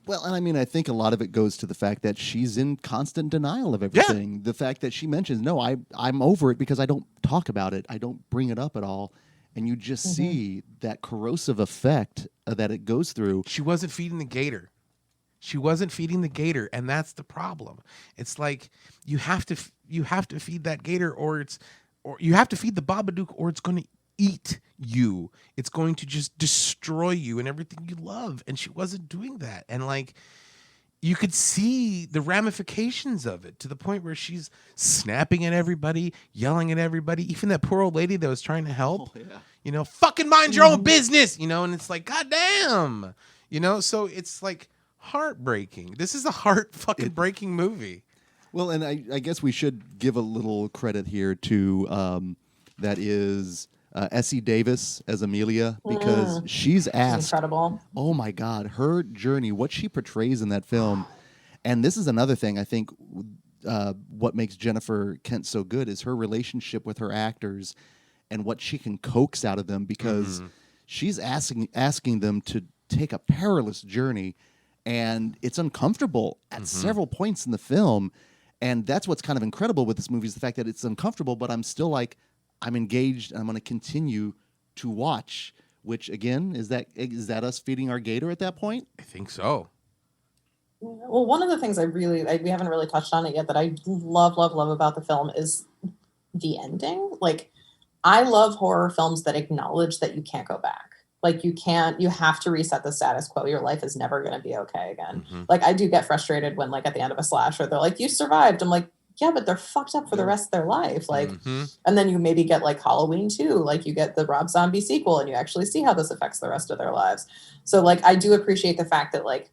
Well, and I think a lot of it goes to the fact that she's in constant denial of everything. Yeah. The fact that she mentions, no, I'm over it because I don't talk about it. I don't bring it up at all. And you just see that corrosive effect that it goes through. She wasn't feeding the gator. And that's the problem. It's you have to feed that gator, or you have to feed the Babadook, or it's going to eat you. It's going to just destroy you and everything you love. And she wasn't doing that. And you could see the ramifications of it to the point where she's snapping at everybody, yelling at everybody, even that poor old lady that was trying to help. Oh, yeah. Fucking mind your own business, and it's God damn. So it's heartbreaking. This is a heart fucking breaking movie. Well, and I guess we should give a little credit here to that is Essie Davis as Amelia, because she's asked. Incredible. Oh my God, her journey, what she portrays in that film, and this is another thing I think. What makes Jennifer Kent so good is her relationship with her actors and what she can coax out of them, because she's asking them to take a perilous journey, and it's uncomfortable at several points in the film. And that's what's kind of incredible with this movie, is the fact that it's uncomfortable, but I'm still like, I'm engaged and I'm going to continue to watch, which again, is that us feeding our gator at that point? I think so. Well, one of the things we haven't really touched on it yet that I love about the film is the ending. Like, I love horror films that acknowledge that you can't go back. Like, you have to reset the status quo. Your life is never going to be okay again. Like, I do get frustrated when, like, at the end of a slasher, they're like, you survived. I'm like, yeah, but they're fucked up for the rest of their life. Like, and then you maybe get like Halloween 2, like you get the Rob Zombie sequel and you actually see how this affects the rest of their lives. So, like, I do appreciate the fact that, like,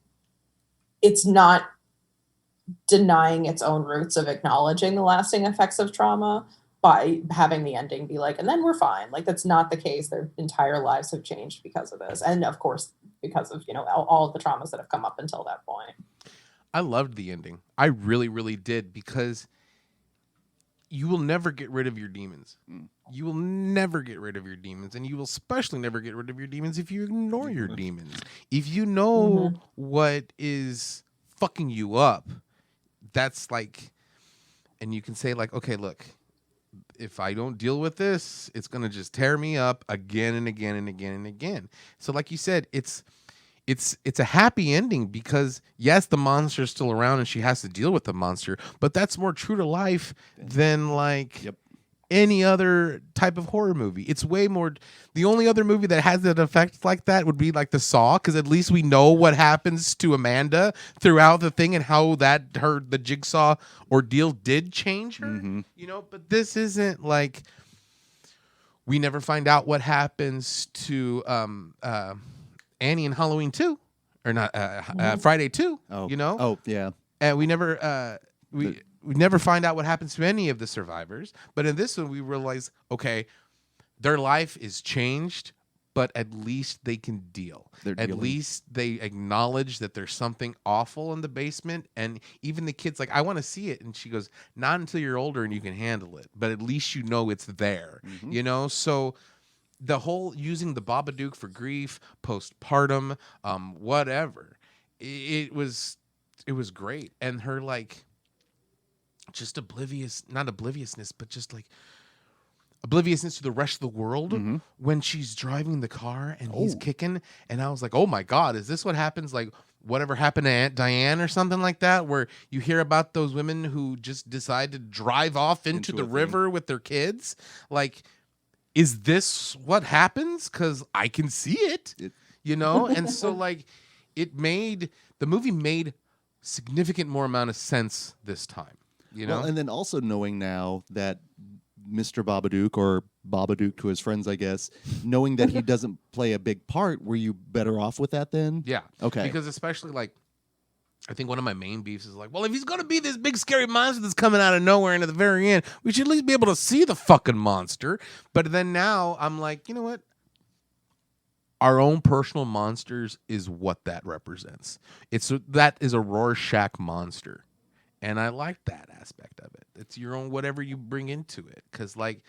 it's not denying its own roots of acknowledging the lasting effects of trauma by having the ending be like, and then we're fine. Like, that's not the case. Their entire lives have changed because of this. And of course, because of, all of the traumas that have come up until that point. I loved the ending. I really, really did, because you will never get rid of your demons. You will never get rid of your demons, and you will especially never get rid of your demons if you ignore your demons. If you know what is fucking you up, that's like, and you can say like, okay, look, if I don't deal with this, it's going to just tear me up again and again and again and again. So like you said, it's a happy ending, because yes, the monster is still around and she has to deal with the monster, but that's more true to life than like any other type of horror movie. It's way more. The only other movie that has an effect like that would be like the Saw, because at least we know what happens to Amanda throughout the thing and how the Jigsaw ordeal did change her. But this isn't like, we never find out what happens to Annie in Halloween 2, or not Friday 2. Oh yeah. And we never we never find out what happens to any of the survivors. But in this one, we realize, okay, their life is changed, but at least they can deal. At least they acknowledge that there's something awful in the basement. And even the kid's like, I want to see it. And she goes, not until you're older and you can handle it. But at least you know it's there. So the whole using the Babadook for grief, postpartum, whatever, it was great. And her like, just not obliviousness, but just like obliviousness to the rest of the world when she's driving the car and he's kicking. And I was like, oh my God, is this what happens? Like whatever happened to Aunt Diane or something like that, where you hear about those women who just decide to drive off into the river with their kids. Like, is this what happens? Because I can see it, And so like the movie made significant more amount of sense this time. Well, and then also knowing now that Mr. Babadook, or Babadook to his friends, I guess, knowing that he doesn't play a big part, were you better off with that then? Yeah. Okay. Because especially like, I think one of my main beefs is like, well, if he's going to be this big scary monster that's coming out of nowhere and at the very end, we should at least be able to see the fucking monster. But then now I'm like, you know what? Our own personal monsters is what that represents. That is a Rorschach monster. And I like that aspect of it. It's your own whatever you bring into it. Because, like,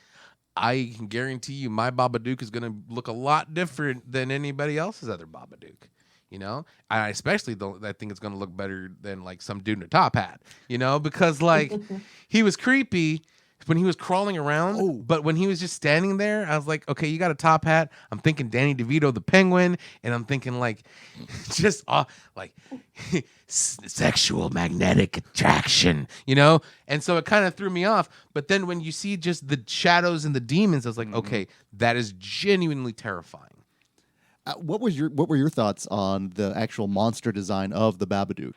I can guarantee you my Babadook is going to look a lot different than anybody else's other Babadook. I especially I think it's going to look better than, like, some dude in a top hat. Because, like, he was creepy when he was crawling around. But when he was just standing there, I was like, okay, you got a top hat. I'm thinking Danny DeVito, the Penguin. And I'm thinking, like, just, like... sexual magnetic attraction, And so it kind of threw me off. But then when you see just the shadows and the demons, I was like, okay, that is genuinely terrifying. What were your thoughts on the actual monster design of the Babadook?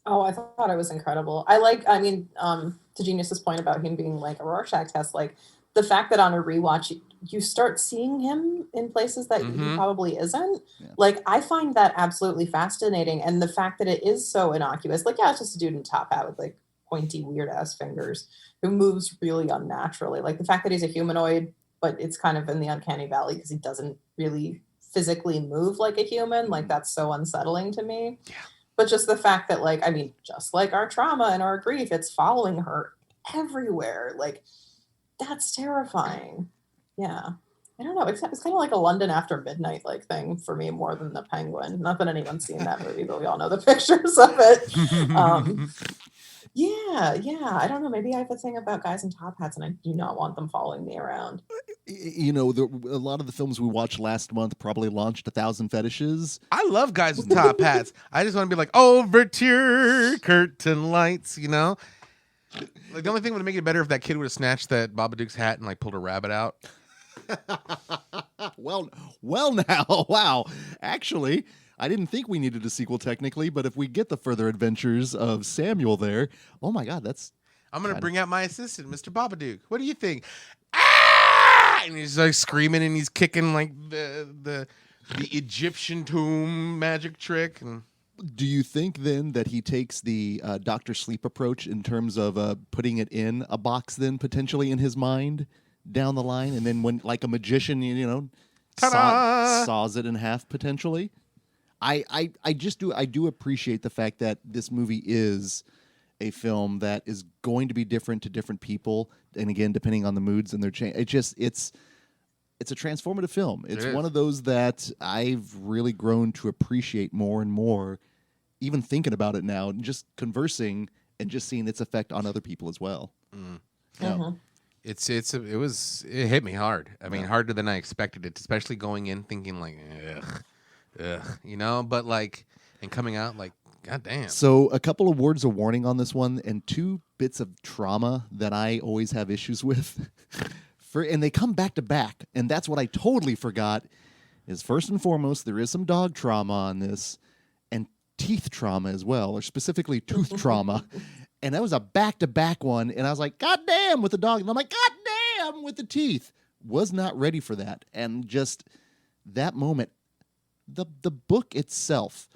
Oh, I thought it was incredible. To Genius's point about him being like a Rorschach test, like the fact that on a rewatch you start seeing him in places that he probably isn't. Yeah. Like, I find that absolutely fascinating. And the fact that it is so innocuous, like, yeah, it's just a dude in a top hat with like pointy, weird ass fingers who moves really unnaturally. Like the fact that he's a humanoid, but it's kind of in the uncanny valley because he doesn't really physically move like a human. Like, that's so unsettling to me. Yeah. But just the fact that, like, I mean, just like our trauma and our grief, it's following her everywhere. Like, that's terrifying. Yeah. I don't know. It's kind of like a London After Midnight like thing for me more than The Penguin. Not that anyone's seen that movie, but we all know the pictures of it. Yeah. I don't know. Maybe I have a thing about guys in top hats, and I do not want them following me around. You know, a lot of the films we watched last month probably launched 1,000 fetishes. I love guys with top hats. I just want to be like, overture, curtain lights, you know? Like, the only thing would make it better if that kid would have snatched that Babadook's hat and like pulled a rabbit out. Well now, wow. Actually, I didn't think we needed a sequel technically, but if we get the further adventures of Samuel there, oh my God, I'm going to bring out my assistant, Mr. Babadook. What do you think? Ah! And he's like screaming and he's kicking like the Egyptian tomb magic trick. And do you think then that he takes the Dr. Sleep approach in terms of putting it in a box then potentially in his mind down the line, and then when like a magician, you know, saws it in half potentially? I do appreciate the fact that this movie is a film that is going to be different to different people, and again, depending on the moods and their change. It's a transformative film. It's one of those that I've really grown to appreciate more and more, even thinking about it now, and just conversing and just seeing its effect on other people as well. It hit me hard. I mean, harder than I expected it, especially going in thinking like, ugh, you know, but like, and coming out like, God damn. So a couple of words of warning on this one, and 2 bits of trauma that I always have issues with. And they come back to back, and that's what I totally forgot, is first and foremost, there is some dog trauma on this, and teeth trauma as well, or specifically tooth trauma. And that was a back-to-back one, and I was like, God damn, with the dog. And I'm like, God damn, with the teeth. Was not ready for that. And just that moment, the book itself,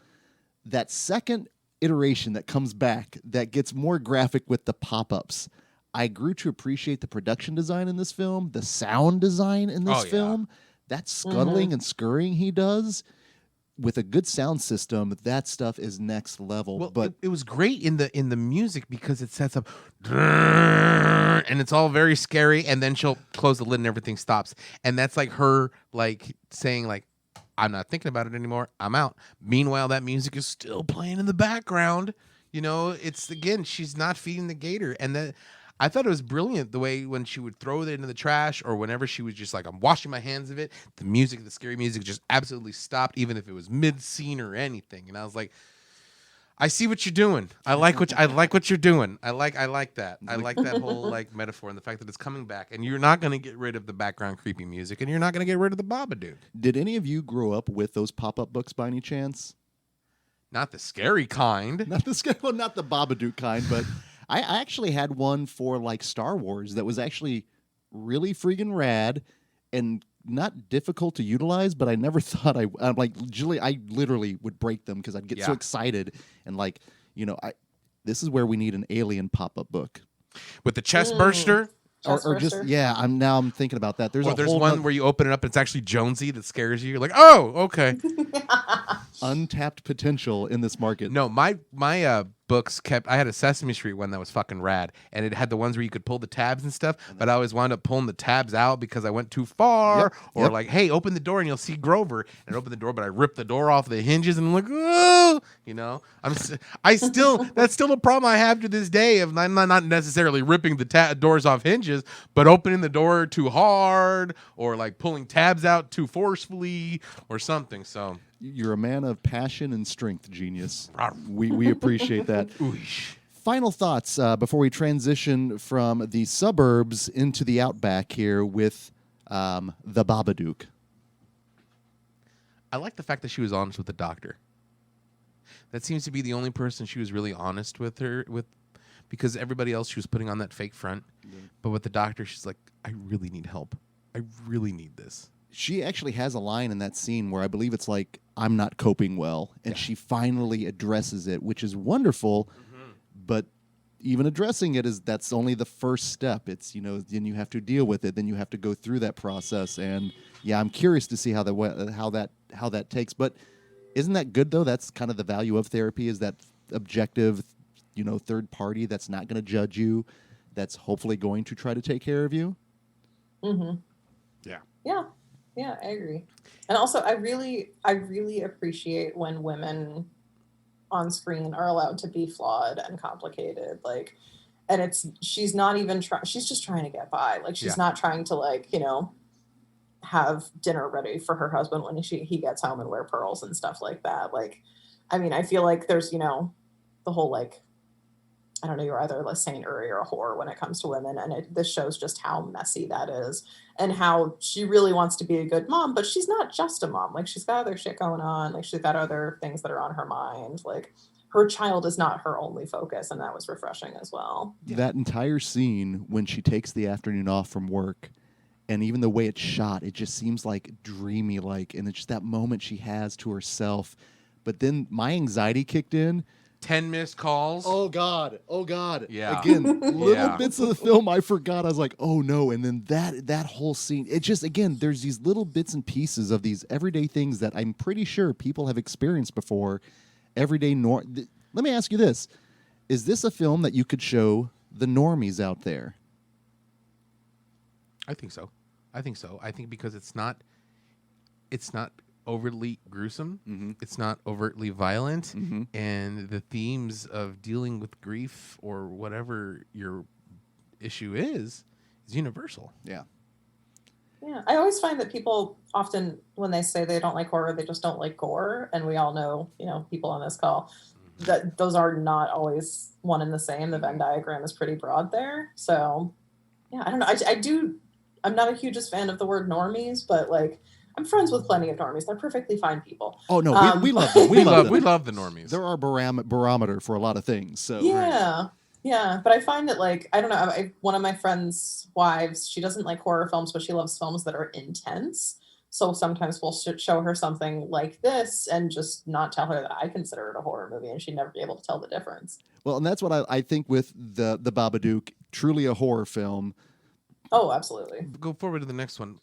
that second iteration that comes back, that gets more graphic with the pop-ups, I grew to appreciate the production design in this film, the sound design in this film, that scuttling and scurrying he does. With a good sound system, that stuff is next level. Well, but it was great in the music because it sets up, and it's all very scary. And then she'll close the lid and everything stops. And that's like her like saying like, I'm not thinking about it anymore. I'm out. Meanwhile, that music is still playing in the background. You know, it's again, she's not feeding the gator, and that. I thought it was brilliant the way when she would throw it into the trash or whenever she was just like, I'm washing my hands of it, the music, the scary music just absolutely stopped, even if it was mid-scene or anything. And I was like, I see what you're doing. I like what you're doing. I like that. I like that whole like metaphor and the fact that it's coming back. And you're not going to get rid of the background creepy music, and you're not going to get rid of the Babadook. Did any of you grow up with those pop-up books by any chance? Not the scary kind. Not the Babadook kind, but I actually had one for like Star Wars that was actually really freaking rad and not difficult to utilize, but I never thought I'm like, I literally would break them because I'd get so excited and like, you know, this is where we need an alien pop-up book. With the chest burster? Or just I'm thinking about that. There's one where you open it up and it's actually Jonesy that scares you. You're like, oh, okay. Untapped potential in this market. No, my books I had a Sesame Street one that was fucking rad, and it had the ones where you could pull the tabs and stuff, but I always wound up pulling the tabs out because I went too far, like, hey, open the door and you'll see Grover, and open the door, but I ripped the door off the hinges and I'm like, oh, you know, that's still a problem I have to this day of I'm not necessarily ripping the doors off hinges, but opening the door too hard or like pulling tabs out too forcefully or something. So you're a man of passion and strength, Genius. We appreciate that. Final thoughts before we transition from the suburbs into the outback here with the Babadook. I like the fact that she was honest with the doctor. That seems to be the only person she was really honest with because everybody else she was putting on that fake front. But with the doctor, she's like, I really need help. I really need this. She actually has a line in that scene where I believe it's like, I'm not coping well. And she finally addresses it, which is wonderful. But even addressing it that's only the first step. It's, then you have to deal with it. Then you have to go through that process. And yeah, I'm curious to see how that takes. But isn't that good, though? That's kind of the value of therapy, is that objective, third party that's not going to judge you, that's hopefully going to try to take care of you. Mm-hmm. Yeah, I agree. And also, I really appreciate when women on screen are allowed to be flawed and complicated. Like, and she's not even trying. She's just trying to get by. Like, she's not trying to have dinner ready for her husband when he gets home and wear pearls and stuff like that. Like, I mean, I feel like there's the whole I don't know, you're either a saint or you're a whore when it comes to women. And this shows just how messy that is and how she really wants to be a good mom, but she's not just a mom. Like, she's got other shit going on. Like, she's got other things that are on her mind. Like, her child is not her only focus. And that was refreshing as well. That entire scene when she takes the afternoon off from work, and even the way it's shot, it just seems like dreamy, and it's just that moment she has to herself. But then my anxiety kicked in. 10 missed calls. Oh God. Yeah. Again, little bits of the film I forgot. I was like, oh no. And then that whole scene, it just, again, there's these little bits and pieces of these everyday things that I'm pretty sure people have experienced before. Everyday Let me ask you this. Is this a film that you could show the normies out there? I think so. I think because it's not overtly gruesome. Mm-hmm. It's not overtly violent. Mm-hmm. And the themes of dealing with grief or whatever your issue is universal. Yeah. Yeah. I always find that people often, when they say they don't like horror, they just don't like gore. And we all know, people on this call, that those are not always one and the same. The Venn diagram is pretty broad there. So, yeah, I don't know. I'm not a hugest fan of the word normies, but I'm friends with plenty of normies. They're perfectly fine people. Oh no, we love them. We love the normies. They're our barometer for a lot of things. So yeah. But I find that I don't know. One of my friend's wives, she doesn't like horror films, but she loves films that are intense. So sometimes we'll show her something like this and just not tell her that I consider it a horror movie, and she'd never be able to tell the difference. Well, and that's what I think with the Babadook, truly a horror film. Oh, absolutely. Go forward to the next one.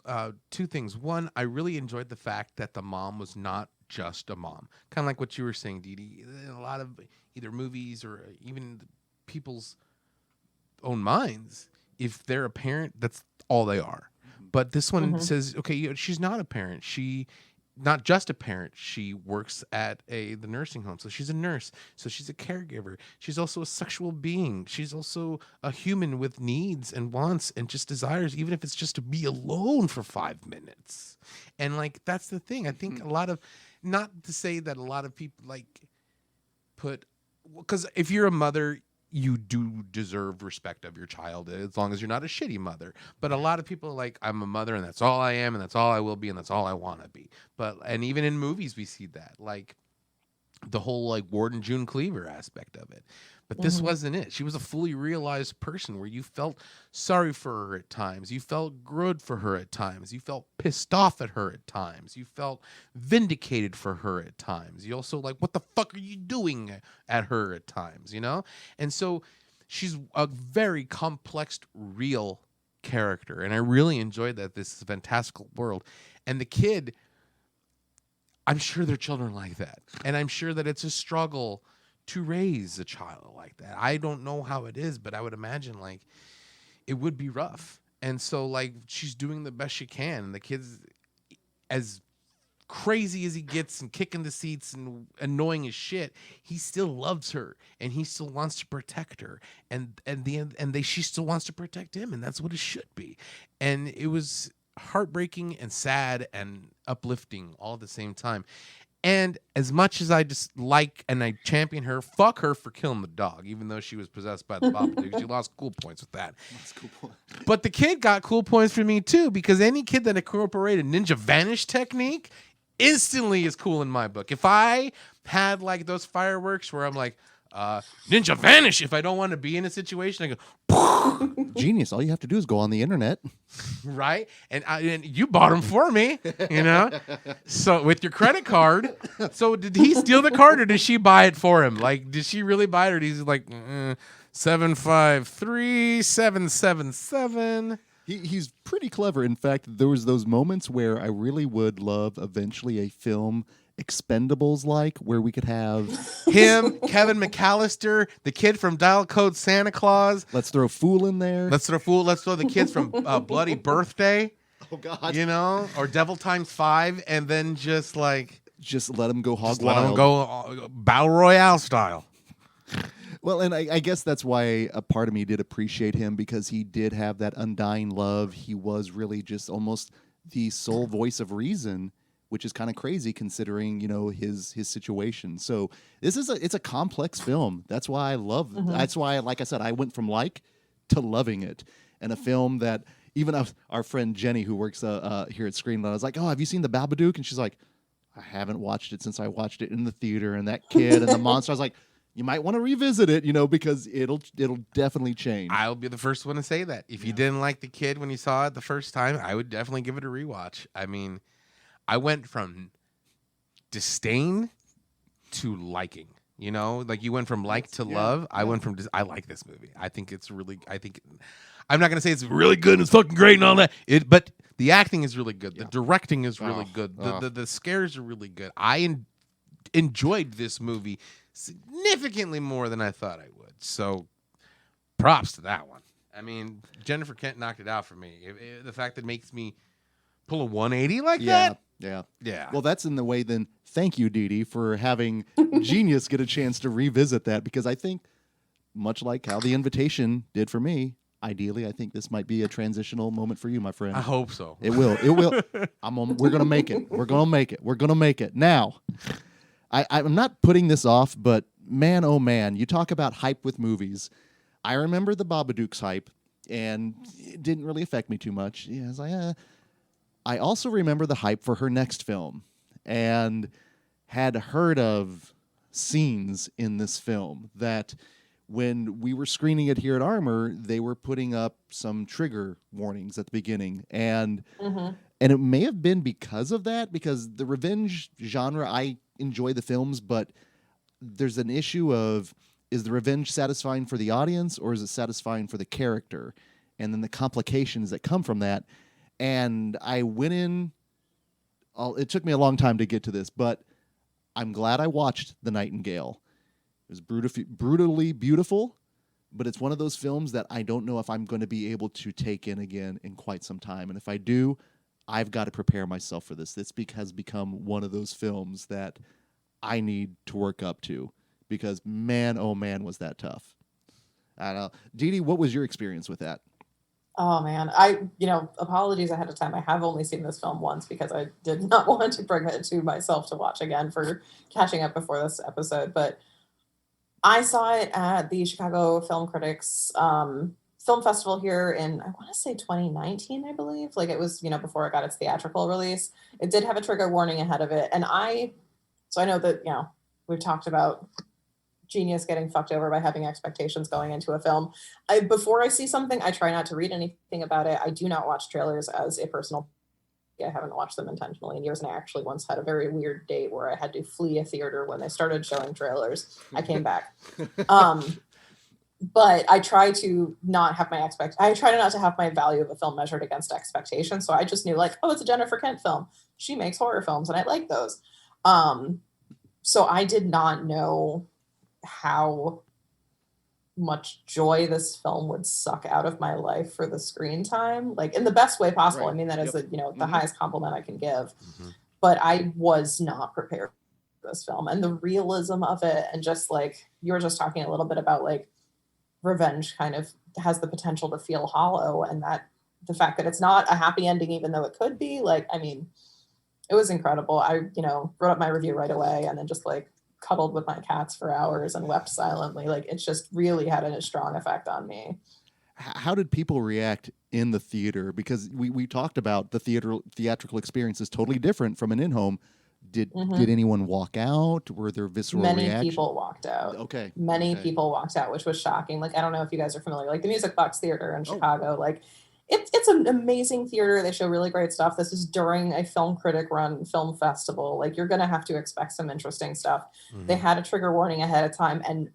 Two things. One, I really enjoyed the fact that the mom was not just a mom. Kind of like what you were saying, Dede. In a lot of either movies or even people's own minds, if they're a parent, that's all they are. But this one says, okay, she's not a parent. Not just a parent. She works at the nursing home. So she's a nurse. So she's a caregiver. She's also a sexual being. She's also a human with needs and wants and just desires, even if it's just to be alone for 5 minutes. And that's the thing. I think a lot of, not to say that a lot of people because if you're a mother, you do deserve respect of your child as long as you're not a shitty mother. But a lot of people are like, I'm a mother and that's all I am and that's all I will be and that's all I want to be. And even in movies we see that, the whole Ward and June Cleaver aspect of it. But this wasn't it. She was a fully realized person where you felt sorry for her at times. You felt good for her at times. You felt pissed off at her at times. You felt vindicated for her at times. You also what the fuck are you doing at her at times, And so she's a very complex, real character. And I really enjoyed that. This is a fantastical world. And the kid, I'm sure their children like that. And I'm sure that it's a struggle to raise a child like that. I don't know how it is, but I would imagine it would be rough. And so she's doing the best she can. And the kid's as crazy as he gets and kicking the seats and annoying as shit, he still loves her and he still wants to protect her. She still wants to protect him, and that's what it should be. And it was heartbreaking and sad and uplifting all at the same time. And as much as I just and I champion her, fuck her for killing the dog, even though she was possessed by the Babadook. She lost cool points with that. That's cool point. But the kid got cool points for me too, because any kid that incorporated ninja vanish technique instantly is cool in my book. If I had those fireworks where I'm Ninja vanish if I don't want to be in a situation. I go, Genius. All you have to do is go on the internet. right? And you bought them for me, you know? So with your credit card. So did he steal the card or did she buy it for him? Like, did she really buy it or did he like 753-777? He's pretty clever. In fact, there was those moments where I really would love eventually a film Expendables like where we could have Him, Kevin McAllister, the kid from Dial Code Santa Claus. let's throw Fool in there. Let's throw the kids from Bloody Birthday, Oh God. you know, or Devil Times 5, and then just like Just let him go hog let wild. them go Battle Royale style. Well, and I guess that's why a part of me did appreciate him because he did have that undying love. He was really just almost the sole voice of reason, which is kind of crazy considering, you know, his situation. So it's a complex film. That's why I love. That's why, like I said, I went from like to loving it, and a film that even our friend Jenny, who works here at Screenlight, I was like, "Oh, have you seen the Babadook?" And she's like, "I haven't watched it since I watched it in the theater." And that kid and the monster, I was like, you might want to revisit it, you know, because it'll definitely change. I'll be the first one to say that. If you didn't like the kid when you saw it the first time, I would definitely give it a rewatch. I mean, I went from disdain to liking. You know, like you went from like to love. I went from I like this movie. I think it's really. I'm not gonna say it's really good and it's fucking great and all that. But the acting is really good. The directing is really good. The scares are really good. I enjoyed this movie significantly more than I thought I would. So, props to that one. I mean, Jennifer Kent knocked it out for me. The fact that makes me pull a 180 like that. Yeah. Yeah. Well, that's in the way then thank you, Dede, for having Genius get a chance to revisit that because I think, much like how The Invitation did for me, ideally, I think this might be a transitional moment for you, my friend. I hope so. It will. It will. We're going to make it. We're going to make it. We're going to make it. Now, I'm not putting this off, but man, oh man, you talk about hype with movies. I remember the Babadook's hype, and it didn't really affect me too much. Yeah, I was like, I also remember the hype for her next film, and had heard of scenes in this film that when we were screening it here at Armor, they were putting up some trigger warnings at the beginning, and it may have been because of that, because the revenge genre, I enjoy the films, but there's an issue of, is the revenge satisfying for the audience or is it satisfying for the character? And then the complications that come from that. And I went in, it took me a long time to get to this, but I'm glad I watched The Nightingale. It was brutally beautiful, but it's one of those films that I don't know if I'm going to be able to take in again in quite some time. And if I do, I've got to prepare myself for this. This has become one of those films that I need to work up to because, man, oh man, was that tough. I don't know. Dede, what was your experience with that? Oh man, apologies ahead of time. I have only seen this film once because I did not want to bring it to myself to watch again for catching up before this episode. But I saw it at the Chicago Film Critics Film Festival here in, I want to say 2019, I believe. Like it was, before it got its theatrical release. It did have a trigger warning ahead of it. And so I know that, we've talked about Genius getting fucked over by having expectations going into a film. Before I see something, I try not to read anything about it. I do not watch trailers as a personal. I haven't watched them intentionally in years, and I actually once had a very weird date where I had to flee a theater when they started showing trailers. I came back. But I try to not have I try not to have my value of a film measured against expectations. So I just knew it's a Jennifer Kent film. She makes horror films and I like those. So I did not know how much joy this film would suck out of my life for the screen time, in the best way possible. Right. I mean, that is the highest compliment I can give, but I was not prepared for this film and the realism of it. And just you were just talking a little bit about revenge kind of has the potential to feel hollow, and that the fact that it's not a happy ending, even though it could be, it was incredible. I, wrote up my review right away and then just cuddled with my cats for hours and wept silently. It just really had a strong effect on me. How did people react in the theater? Because we talked about the theatrical experience is totally different from an in-home. Did Mhm. did anyone walk out? Were there visceral Many reactions? people walked out. Okay. Many okay. people walked out, which was shocking. Like, I don't know if you guys are familiar, like the Music Box Theater in Oh. Chicago. Like, it's an amazing theater. They show really great stuff. This is during a film critic run film festival. Like, you're gonna have to expect some interesting stuff. They had a trigger warning ahead of time, and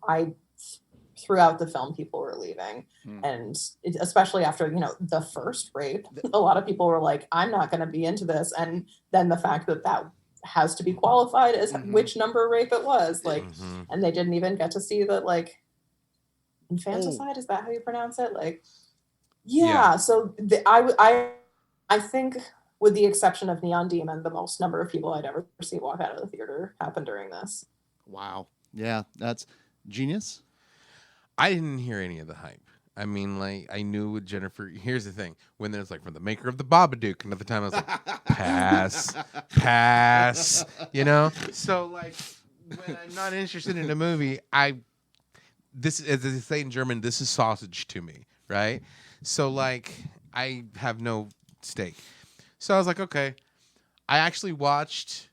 throughout the film, people were leaving. And especially after, the first rape, a lot of people were like, I'm not going to be into this. And then the fact that has to be qualified as which number rape it was, like, and they didn't even get to see that, like, infanticide. Is that how you pronounce it? Like, yeah. So I think, with the exception of Neon Demon, the most number of people I'd ever see walk out of the theater happened during this. Wow. Yeah, that's Jenius. I didn't hear any of the hype. I mean, like, I knew with Jennifer. Here's the thing: when there's like from the maker of the Babadook, and at the time I was like, pass. So like, when I'm not interested in a movie, this, as they say in German, this is sausage to me, right? So like, I have no stake. So I was like, okay. I actually watched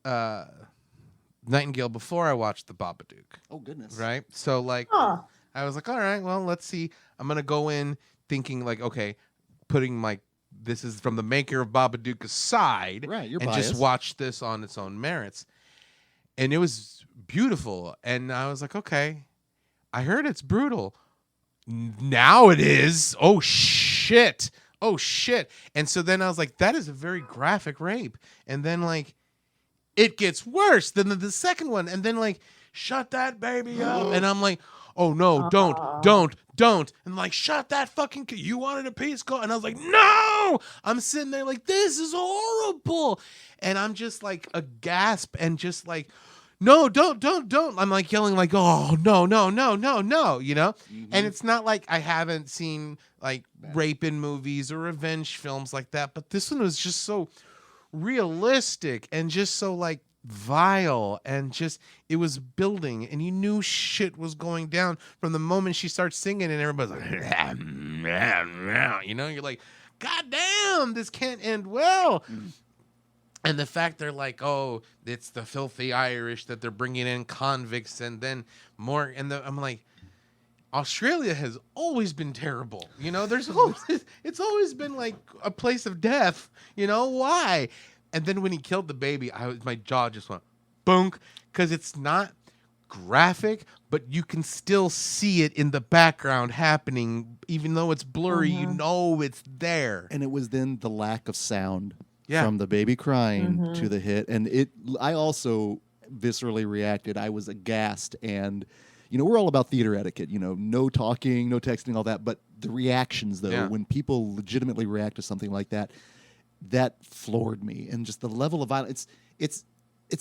Nightingale before I watched the Babadook. Oh goodness. Right? So like, I was like, all right, well, let's see. I'm gonna go in thinking like, okay, putting this is from the maker of Babadook aside, Right, you're and biased. just watch this on its own merits. And it was beautiful, and I was like, okay, I heard it's brutal. Now it is. Oh shit. And so then I was like, that is a very graphic rape. And then like, it gets worse than the second one. And then like, shut that baby up. And I'm like, oh no, don't. And like, shut that fucking you wanted a piece, go. And I was like, no. I'm sitting there like, this is horrible. And I'm just like a gasp and just like, no, don't. I'm like yelling like, oh no. And it's not like I haven't seen like rape in movies or revenge films like that, but this one was just so realistic and just so like vile, and just it was building, and you knew shit was going down from the moment she starts singing, and everybody's like, you're like, god damn, this can't end well. And the fact they're like, oh, it's the filthy Irish that they're bringing in convicts, and then more, and I'm like, Australia has always been terrible. It's always been like a place of death. Why? And then when he killed the baby, my jaw just went boonk, because it's not graphic, but you can still see it in the background happening, even though it's blurry. You know it's there. And it was then the lack of sound Yeah. from the baby crying to the hit, and I also viscerally reacted. I was aghast, and we're all about theater etiquette. No talking, no texting, all that. But the reactions, though, when people legitimately react to something like that, that floored me. And just the level of violence. It's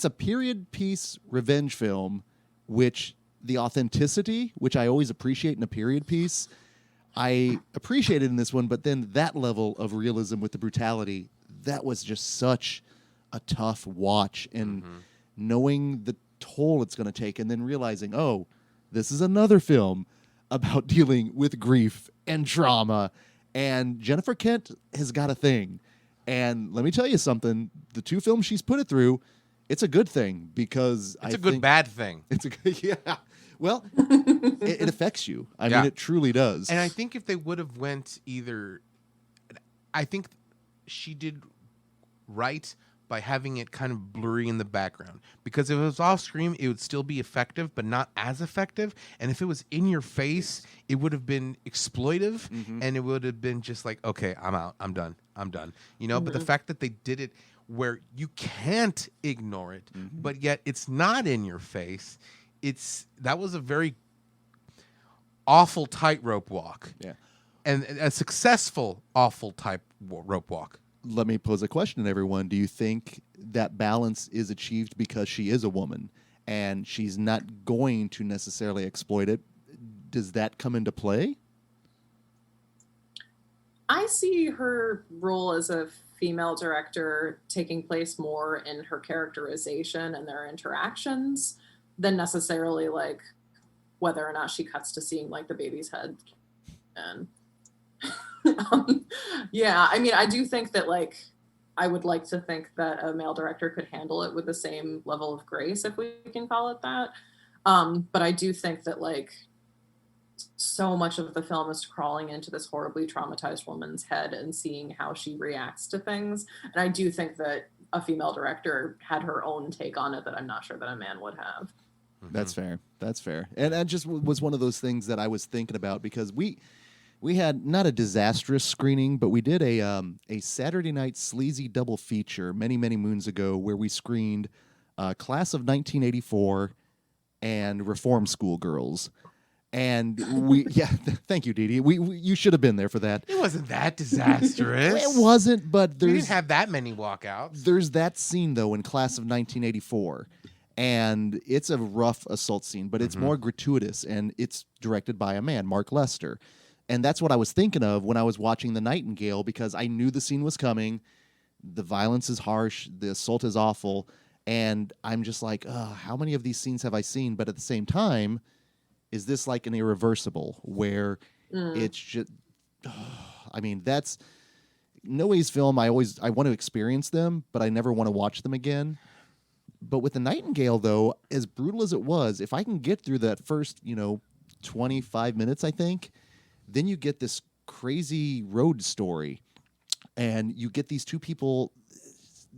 a period piece revenge film, which the authenticity, which I always appreciate in a period piece, I appreciated in this one. But then that level of realism with the brutality, that was just such a tough watch. And knowing the toll it's going to take, and then realizing, oh, this is another film about dealing with grief and trauma. And Jennifer Kent has got a thing. And let me tell you something. The two films she's put it through, it's a good thing, because It's a good bad thing. It's a good, yeah. Well, it affects you. I mean, it truly does. And I think if they would have went I think she did right by having it kind of blurry in the background, because if it was off screen, it would still be effective, but not as effective. And if it was in your face, it would have been exploitive, and it would have been just like, okay, I'm out, I'm done. But the fact that they did it where you can't ignore it, but yet it's not in your face, that was a very awful tightrope walk. Yeah. And a successful awful tightrope walk. Let me pose a question to everyone. Do you think that balance is achieved because she is a woman and she's not going to necessarily exploit it? Does that come into play? I see her role as a female director taking place more in her characterization and their interactions than necessarily like whether or not she cuts to seeing like the baby's head. And yeah, I mean, I do think that like I would like to think that a male director could handle it with the same level of grace, if we can call it that. But I do think that like so much of the film is crawling into this horribly traumatized woman's head and seeing how she reacts to things. And I do think that a female director had her own take on it that I'm not sure that a man would have. That's fair. That's fair. And that just was one of those things that I was thinking about because we had not a disastrous screening, but we did a Saturday night sleazy double feature many moons ago where we screened Class of 1984 and Reform School Girls. And thank you, Dede. You should have been there for that. It wasn't that disastrous. It wasn't, but We didn't have that many walkouts. there's that scene though in Class of 1984, and it's a rough assault scene, but it's more gratuitous, and it's directed by a man, Mark Lester, and that's what I was thinking of when I was watching The Nightingale because I knew the scene was coming. The violence is harsh, the assault is awful, and I'm just like, how many of these scenes have I seen? But at the same time, is this like an irreversible where it's just, I mean, that's Noe's film. I want to experience them, but I never want to watch them again. But with The Nightingale, though, as brutal as it was, if I can get through that first, 25 minutes, I think, then you get this crazy road story and you get these two people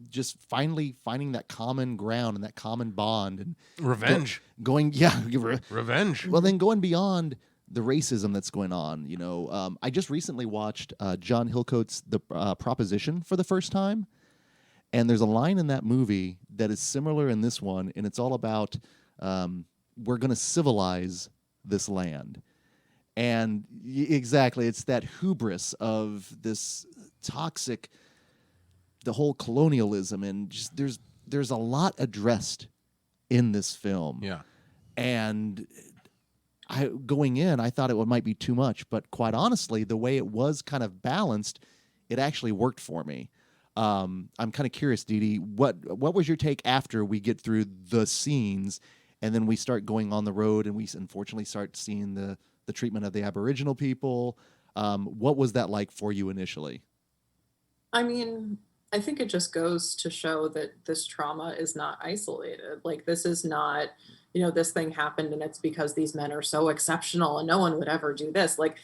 just finally finding that common ground and that common bond and Revenge. Revenge. Well, then going beyond the racism that's going on, I just recently watched John Hillcoat's The Proposition for the first time, and there's a line in that movie that is similar in this one, and it's all about we're going to civilize this land. And exactly, it's that hubris of this toxic, the whole colonialism, and just there's a lot addressed in this film. Yeah. And going in, I thought it might be too much, but quite honestly, the way it was kind of balanced, it actually worked for me. I'm kind of curious, Dede, what was your take after we get through the scenes and then we start going on the road and we unfortunately start seeing the treatment of the Aboriginal people? What was that like for you initially? I mean, I think it just goes to show that this trauma is not isolated. Like, this is not, this thing happened and it's because these men are so exceptional and no one would ever do this. Like,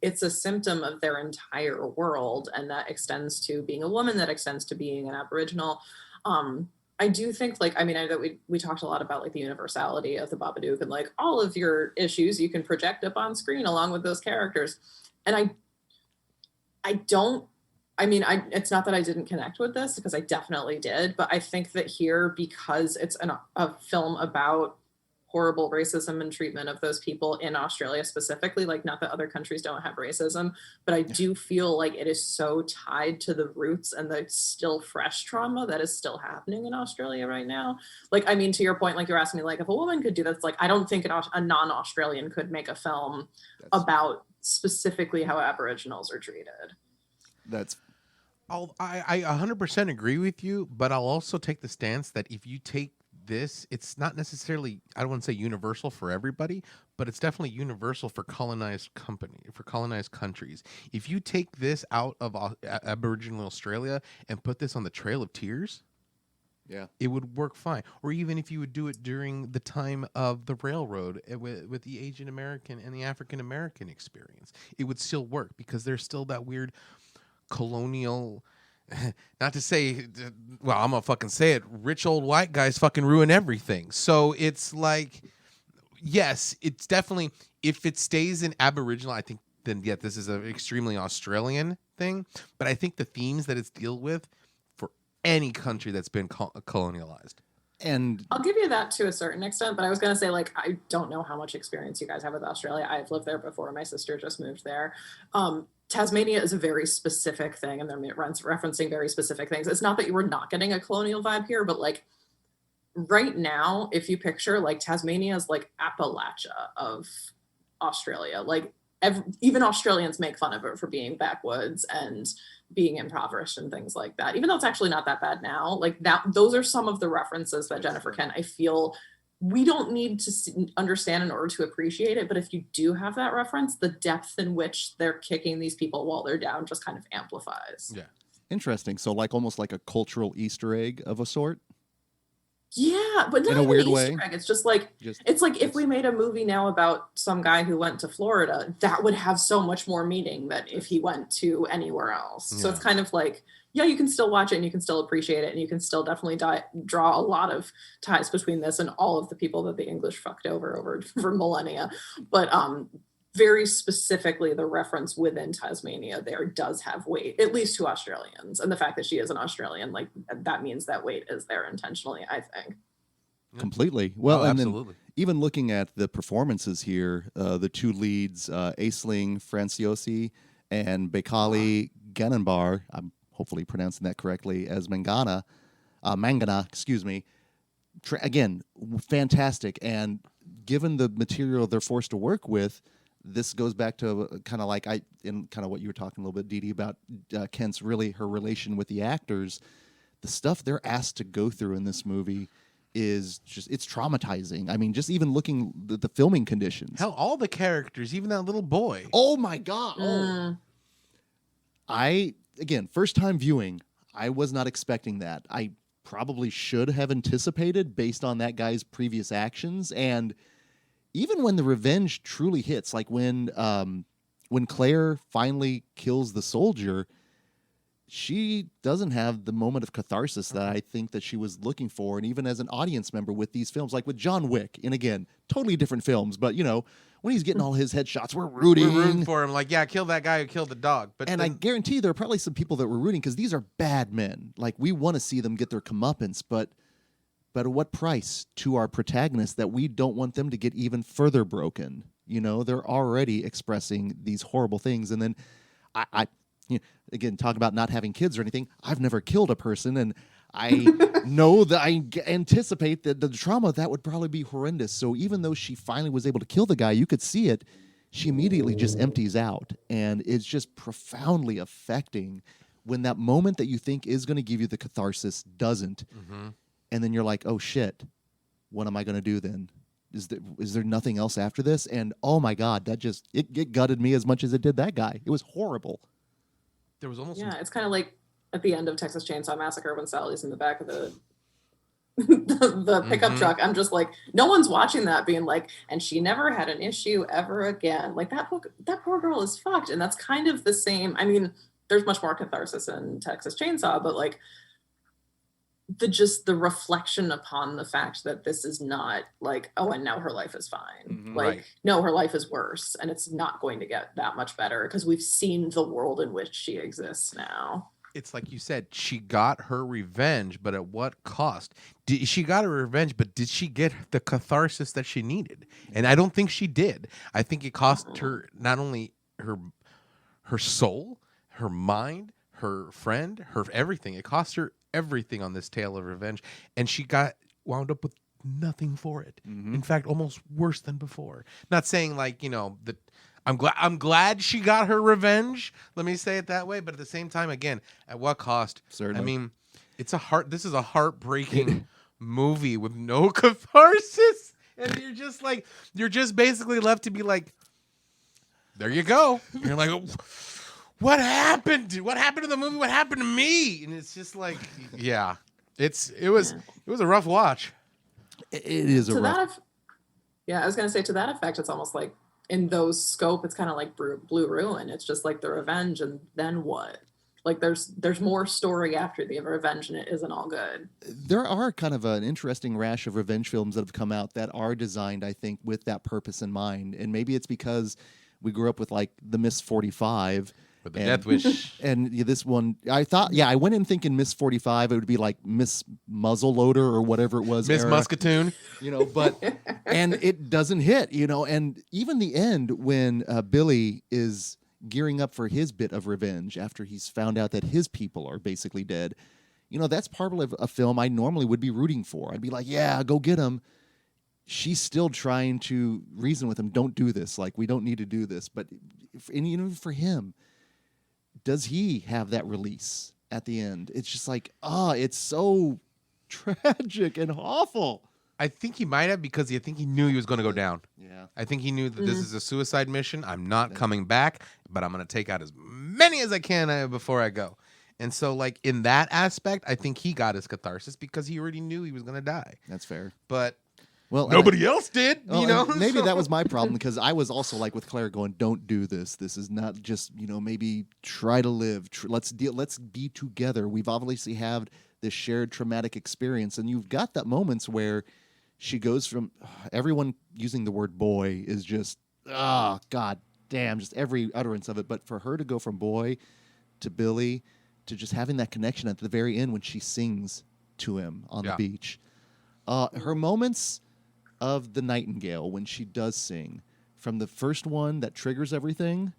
it's a symptom of their entire world, and that extends to being a woman, that extends to being an Aboriginal. I do think, I know that we talked a lot about like the universality of the Babadook and like all of your issues you can project up on screen along with those characters. And it's not that I didn't connect with this, because I definitely did, but I think that here, because it's a film about horrible racism and treatment of those people in Australia specifically, like, not that other countries don't have racism, but I do feel like it is so tied to the roots and the still fresh trauma that is still happening in Australia right now. Like, I mean, to your point, like you're asking me, like, if a woman could do this, like, I don't think a non-Australian could make a film about specifically how Aboriginals are treated. I 100% agree with you, but I'll also take the stance that if you take this, it's not necessarily, I don't want to say universal for everybody, but it's definitely universal for colonized countries. If you take this out of Aboriginal Australia and put this on the Trail of Tears, it would work fine. Or even if you would do it during the time of the railroad with the Asian American and the African American experience, it would still work, because there's still that weird colonial, not to say, well, I'm gonna fucking say it, rich old white guys fucking ruin everything. So it's like, yes, it's definitely, if it stays in Aboriginal, I think then this is an extremely Australian thing. But I think the themes that it's deal with for any country that's been colonialized. And I'll give you that to a certain extent, but I was going to say, like, I don't know how much experience you guys have with Australia. I've lived there before. My sister just moved there. Tasmania is a very specific thing, and they're referencing very specific things. It's not that you were not getting a colonial vibe here, but like right now, if you picture, like, Tasmania is like Appalachia of Australia. Like, even Australians make fun of it for being backwoods and being impoverished and things like that, even though it's actually not that bad now. Like, that, those are some of the references that Jennifer Kent, I feel, we don't need to understand in order to appreciate it. But if you do have that reference, the depth in which they're kicking these people while they're down just kind of amplifies. Yeah. Interesting. So like almost like a cultural Easter egg of a sort. Yeah, but not In a even weird an Easter way. egg. It's just like it's like if we made a movie now about some guy who went to Florida, that would have so much more meaning than if he went to anywhere else. So it's kind of like, yeah, you can still watch it and you can still appreciate it and you can still definitely draw a lot of ties between this and all of the people that the English fucked over for millennia. But very specifically, the reference within Tasmania there does have weight, at least to Australians. And the fact that she is an Australian, like that means that weight is there intentionally, I think. Completely. Well, and absolutely. then even looking at the performances here, the two leads, Aisling Franciosi and Bekali Genenbar, I'm hopefully pronouncing that correctly, as Mangana, excuse me. Again, fantastic. And given the material they're forced to work with, this goes back to kind of like in kind of what you were talking a little bit, Dede, about Kent's her relation with the actors. The stuff they're asked to go through in this movie is it's traumatizing. I mean, just even looking at the filming conditions. Hell, all the characters, even that little boy. Oh my God. Oh. Again, first time viewing, I was not expecting that. I probably should have anticipated based on that guy's previous actions. And even when the revenge truly hits, like when Claire finally kills the soldier, she doesn't have the moment of catharsis that I think that she was looking for. And even as an audience member with these films, like with John Wick, and again, totally different films, but when he's getting all his headshots, we're rooting for him. Like, yeah, kill that guy who killed the dog. But I guarantee there are probably some people that were rooting because these are bad men. Like, we want to see them get their comeuppance, but at what price to our protagonists that we don't want them to get even further broken? They're already expressing these horrible things. And then again, talk about not having kids or anything. I've never killed a person, and I know that I anticipate that the trauma of that would probably be horrendous. So even though she finally was able to kill the guy, you could see it. She immediately just empties out, and it's just profoundly affecting when that moment that you think is going to give you the catharsis doesn't. Mm-hmm. And then you're like, oh shit, what am I going to do then? Is there nothing else after this? And oh my God, that just it gutted me as much as it did that guy. It was horrible. There was almost it's kind of like at the end of Texas Chainsaw Massacre when Sally's in the back of the pickup truck. I'm just like, no one's watching that being like, and she never had an issue ever again. Like that poor girl is fucked. And that's kind of the same. I mean, there's much more catharsis in Texas Chainsaw, but like the reflection upon the fact that this is not like, oh, and now her life is fine. Mm-hmm, like, right. No, her life is worse, and it's not going to get that much better because we've seen the world in which she exists now. It's like you said, she got her revenge, but at what cost? She got her revenge, but did she get the catharsis that she needed? And I don't think she did. I think it cost her not only her soul, her mind, her friend, her everything. It cost her everything on this tale of revenge, and she wound up with nothing for it. Mm-hmm. In fact, almost worse than before. Not saying like that. I'm glad she got her revenge. Let me say it that way. But at the same time, again, at what cost? Certainly. I mean, this is a heartbreaking movie with no catharsis, and you're just basically left to be like, there you go. You're like, what happened? What happened to the movie? What happened to me? And it's just like, yeah, it was a rough watch. It is a rough. I was gonna say to that effect, it's almost like in those scope, it's kind of like Blue Ruin. It's just like the revenge, and then what? Like there's more story after the revenge, and it isn't all good. There are kind of an interesting rash of revenge films that have come out that are designed, I think, with that purpose in mind. And maybe it's because we grew up with like the Miss 45. With the Death Wish. And this one, I thought, I went in thinking Miss 45, it would be like Miss Muzzleloader or whatever it was. Miss Muscatoon. But, and it doesn't hit, and even the end when Billy is gearing up for his bit of revenge after he's found out that his people are basically dead, that's part of a film I normally would be rooting for. I'd be like, yeah, go get him. She's still trying to reason with him, don't do this. Like, we don't need to do this. But, for him, does he have that release at the end? It's just like, it's so tragic and awful. I think he might have because I think he knew he was going to go down. Yeah. I think he knew that this is a suicide mission. I'm not coming back, but I'm going to take out as many as I can before I go. And so, like, in that aspect, I think he got his catharsis because he already knew he was going to die. That's fair. But Well, nobody else did, well, you know? and maybe So- that was my problem because I was also like with Claire going, don't do this. This is not just, maybe try to live. Let's be together. We've obviously had this shared traumatic experience. And you've got that moments where she goes from everyone using the word boy is just, God damn, just every utterance of it. But for her to go from boy to Billy to just having that connection at the very end when she sings to him on the beach. Her moments of the Nightingale when she does sing, from the first one that triggers everything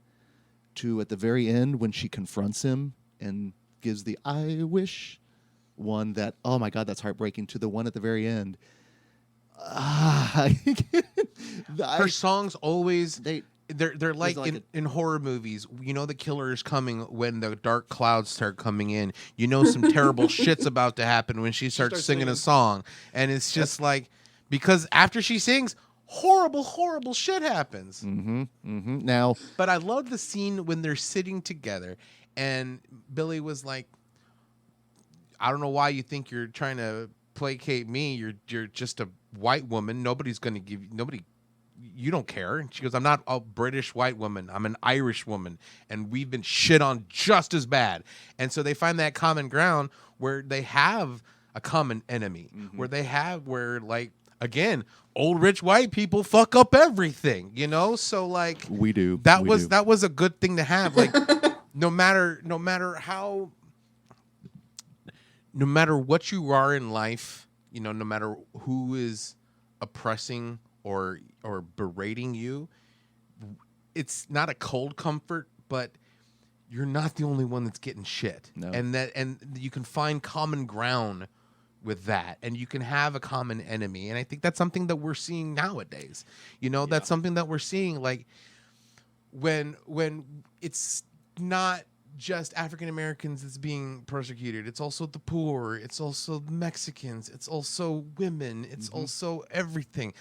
to at the very end when she confronts him and gives the I wish one that, oh my God, that's heartbreaking, to the one at the very end. Her songs always... They're like, in horror movies, the killer is coming when the dark clouds start coming in. Some terrible shit's about to happen when she starts singing a song. And it's just like, because after she sings, horrible, horrible shit happens. Mm-hmm, mm-hmm. Now, but I love the scene when they're sitting together and Billy was like, I don't know why you think you're trying to placate me. You're just a white woman. Nobody's going to give you, you don't care. And she goes, I'm not a British white woman. I'm an Irish woman. And we've been shit on just as bad. And so they find that common ground where they have a common enemy, where like, again, old rich white people fuck up everything, So like we do. That was a good thing to have. Like no matter what you are in life, no matter who is oppressing or berating you, it's not a cold comfort, but you're not the only one that's getting shit. No. And you can find common ground with that, and you can have a common enemy. And I think that's something that we're seeing nowadays. That's something that we're seeing, like when it's not just African Americans that's being persecuted. It's also the poor. It's also the Mexicans. It's also women. It's also everything.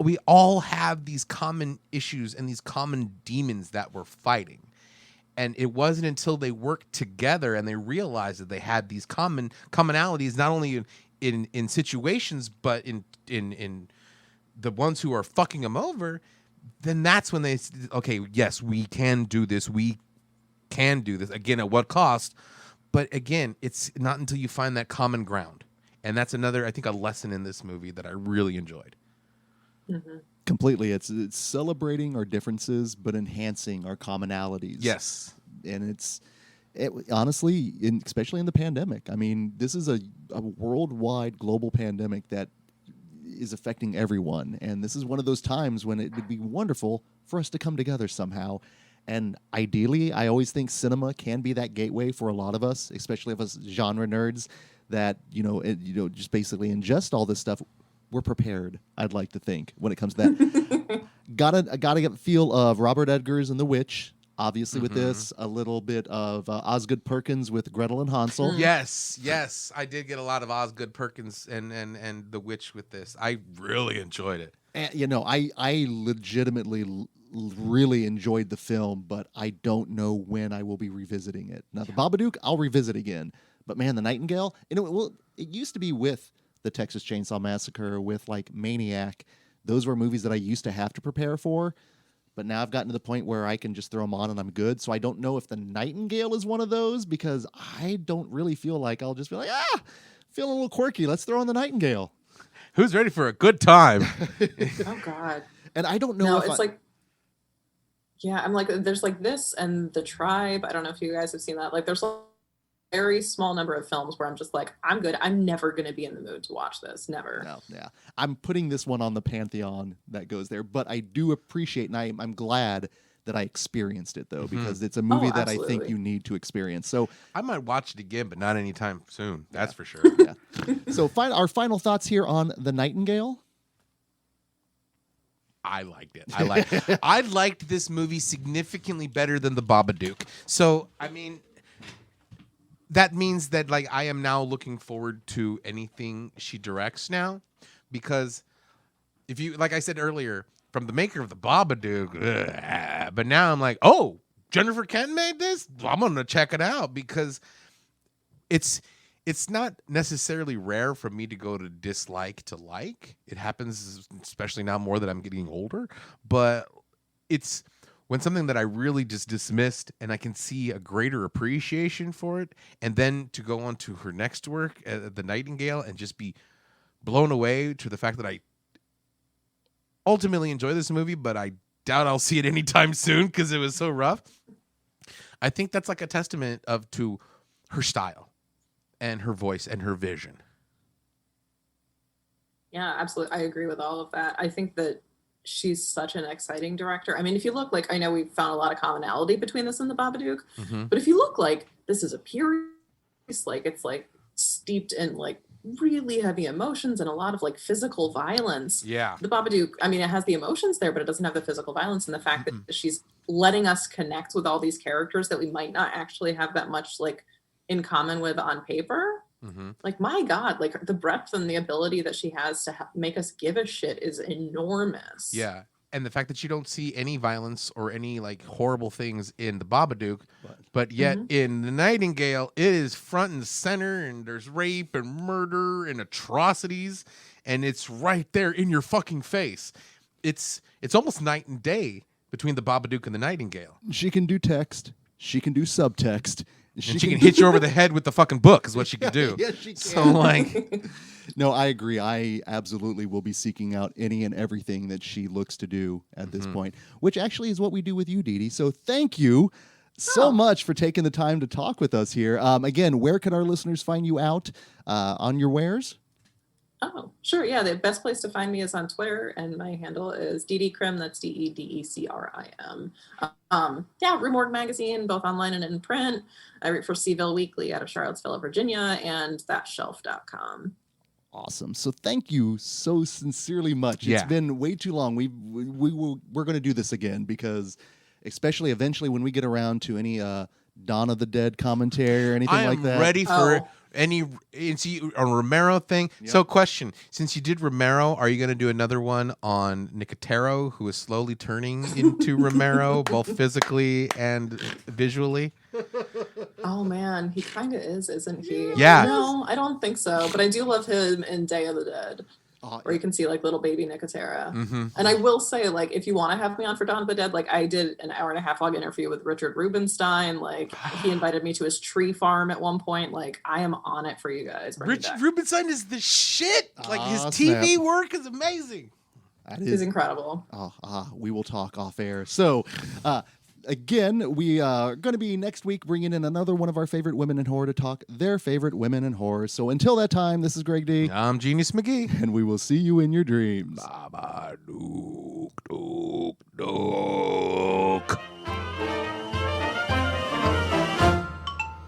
We all have these common issues and these common demons that we're fighting. And it wasn't until they worked together and they realized that they had these commonalities, not only in situations, but in the ones who are fucking them over, then that's when they, okay, yes, we can do this. We can do this. Again, at what cost? But again, it's not until you find that common ground. And that's another, I think, a lesson in this movie that I really enjoyed. Mm-hmm. Completely. It's celebrating our differences, but enhancing our commonalities. Yes. And honestly, especially in the pandemic. I mean, this is a worldwide global pandemic that is affecting everyone. And this is one of those times when it would be wonderful for us to come together somehow. And ideally, I always think cinema can be that gateway for a lot of us, especially of us genre nerds that, just basically ingest all this stuff. We're prepared, I'd like to think, when it comes to that. Gotta get the feel of Robert Eggers and The Witch, obviously, with this. A little bit of Osgood Perkins with Gretel and Hansel. Yes. I did get a lot of Osgood Perkins and The Witch with this. I really enjoyed it. And, I legitimately really enjoyed the film, but I don't know when I will be revisiting it. Now, the Babadook, I'll revisit again. But, man, the Nightingale, it used to be with the Texas Chainsaw Massacre, with like Maniac. Those were movies that I used to have to prepare for, but now I've gotten to the point where I can just throw them on and I'm good. So I don't know if the Nightingale is one of those, because I don't really feel like I'll just be like, feeling a little quirky. Let's throw on the Nightingale. Who's ready for a good time? Oh God. And I don't know. No, it's like, yeah, I'm like, there's like this and The Tribe. I don't know if you guys have seen that. Like, there's a very small number of films where I'm just like, I'm good. I'm never going to be in the mood to watch this. Never. No, yeah. I'm putting this one on the pantheon that goes there, but I do appreciate, and I'm glad that I experienced it, though, because it's a movie that I think you need to experience. So I might watch it again, but not anytime soon. That's for sure. Yeah. So our final thoughts here on The Nightingale. I liked it. I liked this movie significantly better than The Babadook. So, I mean, that means that like I am now looking forward to anything she directs now, because if you, like I said earlier, from the maker of The Babadook, but now I'm like, oh, Jennifer Kent made this? I'm going to check it out, because it's not necessarily rare for me to go to dislike to like. It happens, especially now more that I'm getting older. But it's when something that I really just dismissed and I can see a greater appreciation for it, and then to go on to her next work, The Nightingale, and just be blown away to the fact that I ultimately enjoy this movie, but I doubt I'll see it anytime soon because it was so rough. I think that's like a testament to her style and her voice and her vision. Yeah, absolutely. I agree with all of that. I think that she's such an exciting director. I mean, if you look, like, I know we've found a lot of commonality between this and the Babadook, but if you look, like, this is a period, like, it's like steeped in like really heavy emotions and a lot of like physical violence. Yeah. The Babadook, I mean, it has the emotions there, but it doesn't have the physical violence, and the fact that she's letting us connect with all these characters that we might not actually have that much like in common with on paper. Like, my God, like the breadth and the ability that she has to make us give a shit is enormous. Yeah. And the fact that you don't see any violence or any like horrible things in the Babadook, but yet in The Nightingale, it is front and center, and there's rape and murder and atrocities, and it's right there in your fucking face. It's almost night and day between the Babadook and The Nightingale. She can do text. She can do subtext. And she can hit you over the head with the fucking book is what she can do. Yes, she can. So, like... No, I agree. I absolutely will be seeking out any and everything that she looks to do at this point, which actually is what we do with you, Dede. So thank you so much for taking the time to talk with us here. Again, where can our listeners find you out on your wares? Oh, sure. Yeah, the best place to find me is on Twitter, and my handle is Dede Crim. That's DEDECRIM. Yeah, Rue Morgue Magazine, both online and in print. I write for Seaville Weekly out of Charlottesville, Virginia, and thatshelf.com. Awesome. So thank you so sincerely much. Yeah. It's been way too long. We're going to do this again, because especially eventually when we get around to any Dawn of the Dead commentary or anything like that. I'm ready for any a Romero thing. Yep. So, question: since you did Romero, are you going to do another one on Nicotero, who is slowly turning into Romero, both physically and visually? Oh man, he kind of is, isn't he? Yeah. No, I don't think so. But I do love him in Day of the Dead, where you can see like little baby Nicotera. And I will say, like, if you want to have me on for Dawn of the Dead, like, I did an 1.5 hour interview with Richard Rubenstein. Like, he invited me to his tree farm at one point. Like, I am on it for you guys. Richard Rubenstein is the shit. Like, his Snap. TV work is amazing. He's incredible. We will talk off air. So, again, we are going to be next week bringing in another one of our favorite women in horror to talk their favorite women in horror. So until that time, this is Greg D. I'm Genius McGee. And we will see you in your dreams. Babadook, dook, dook.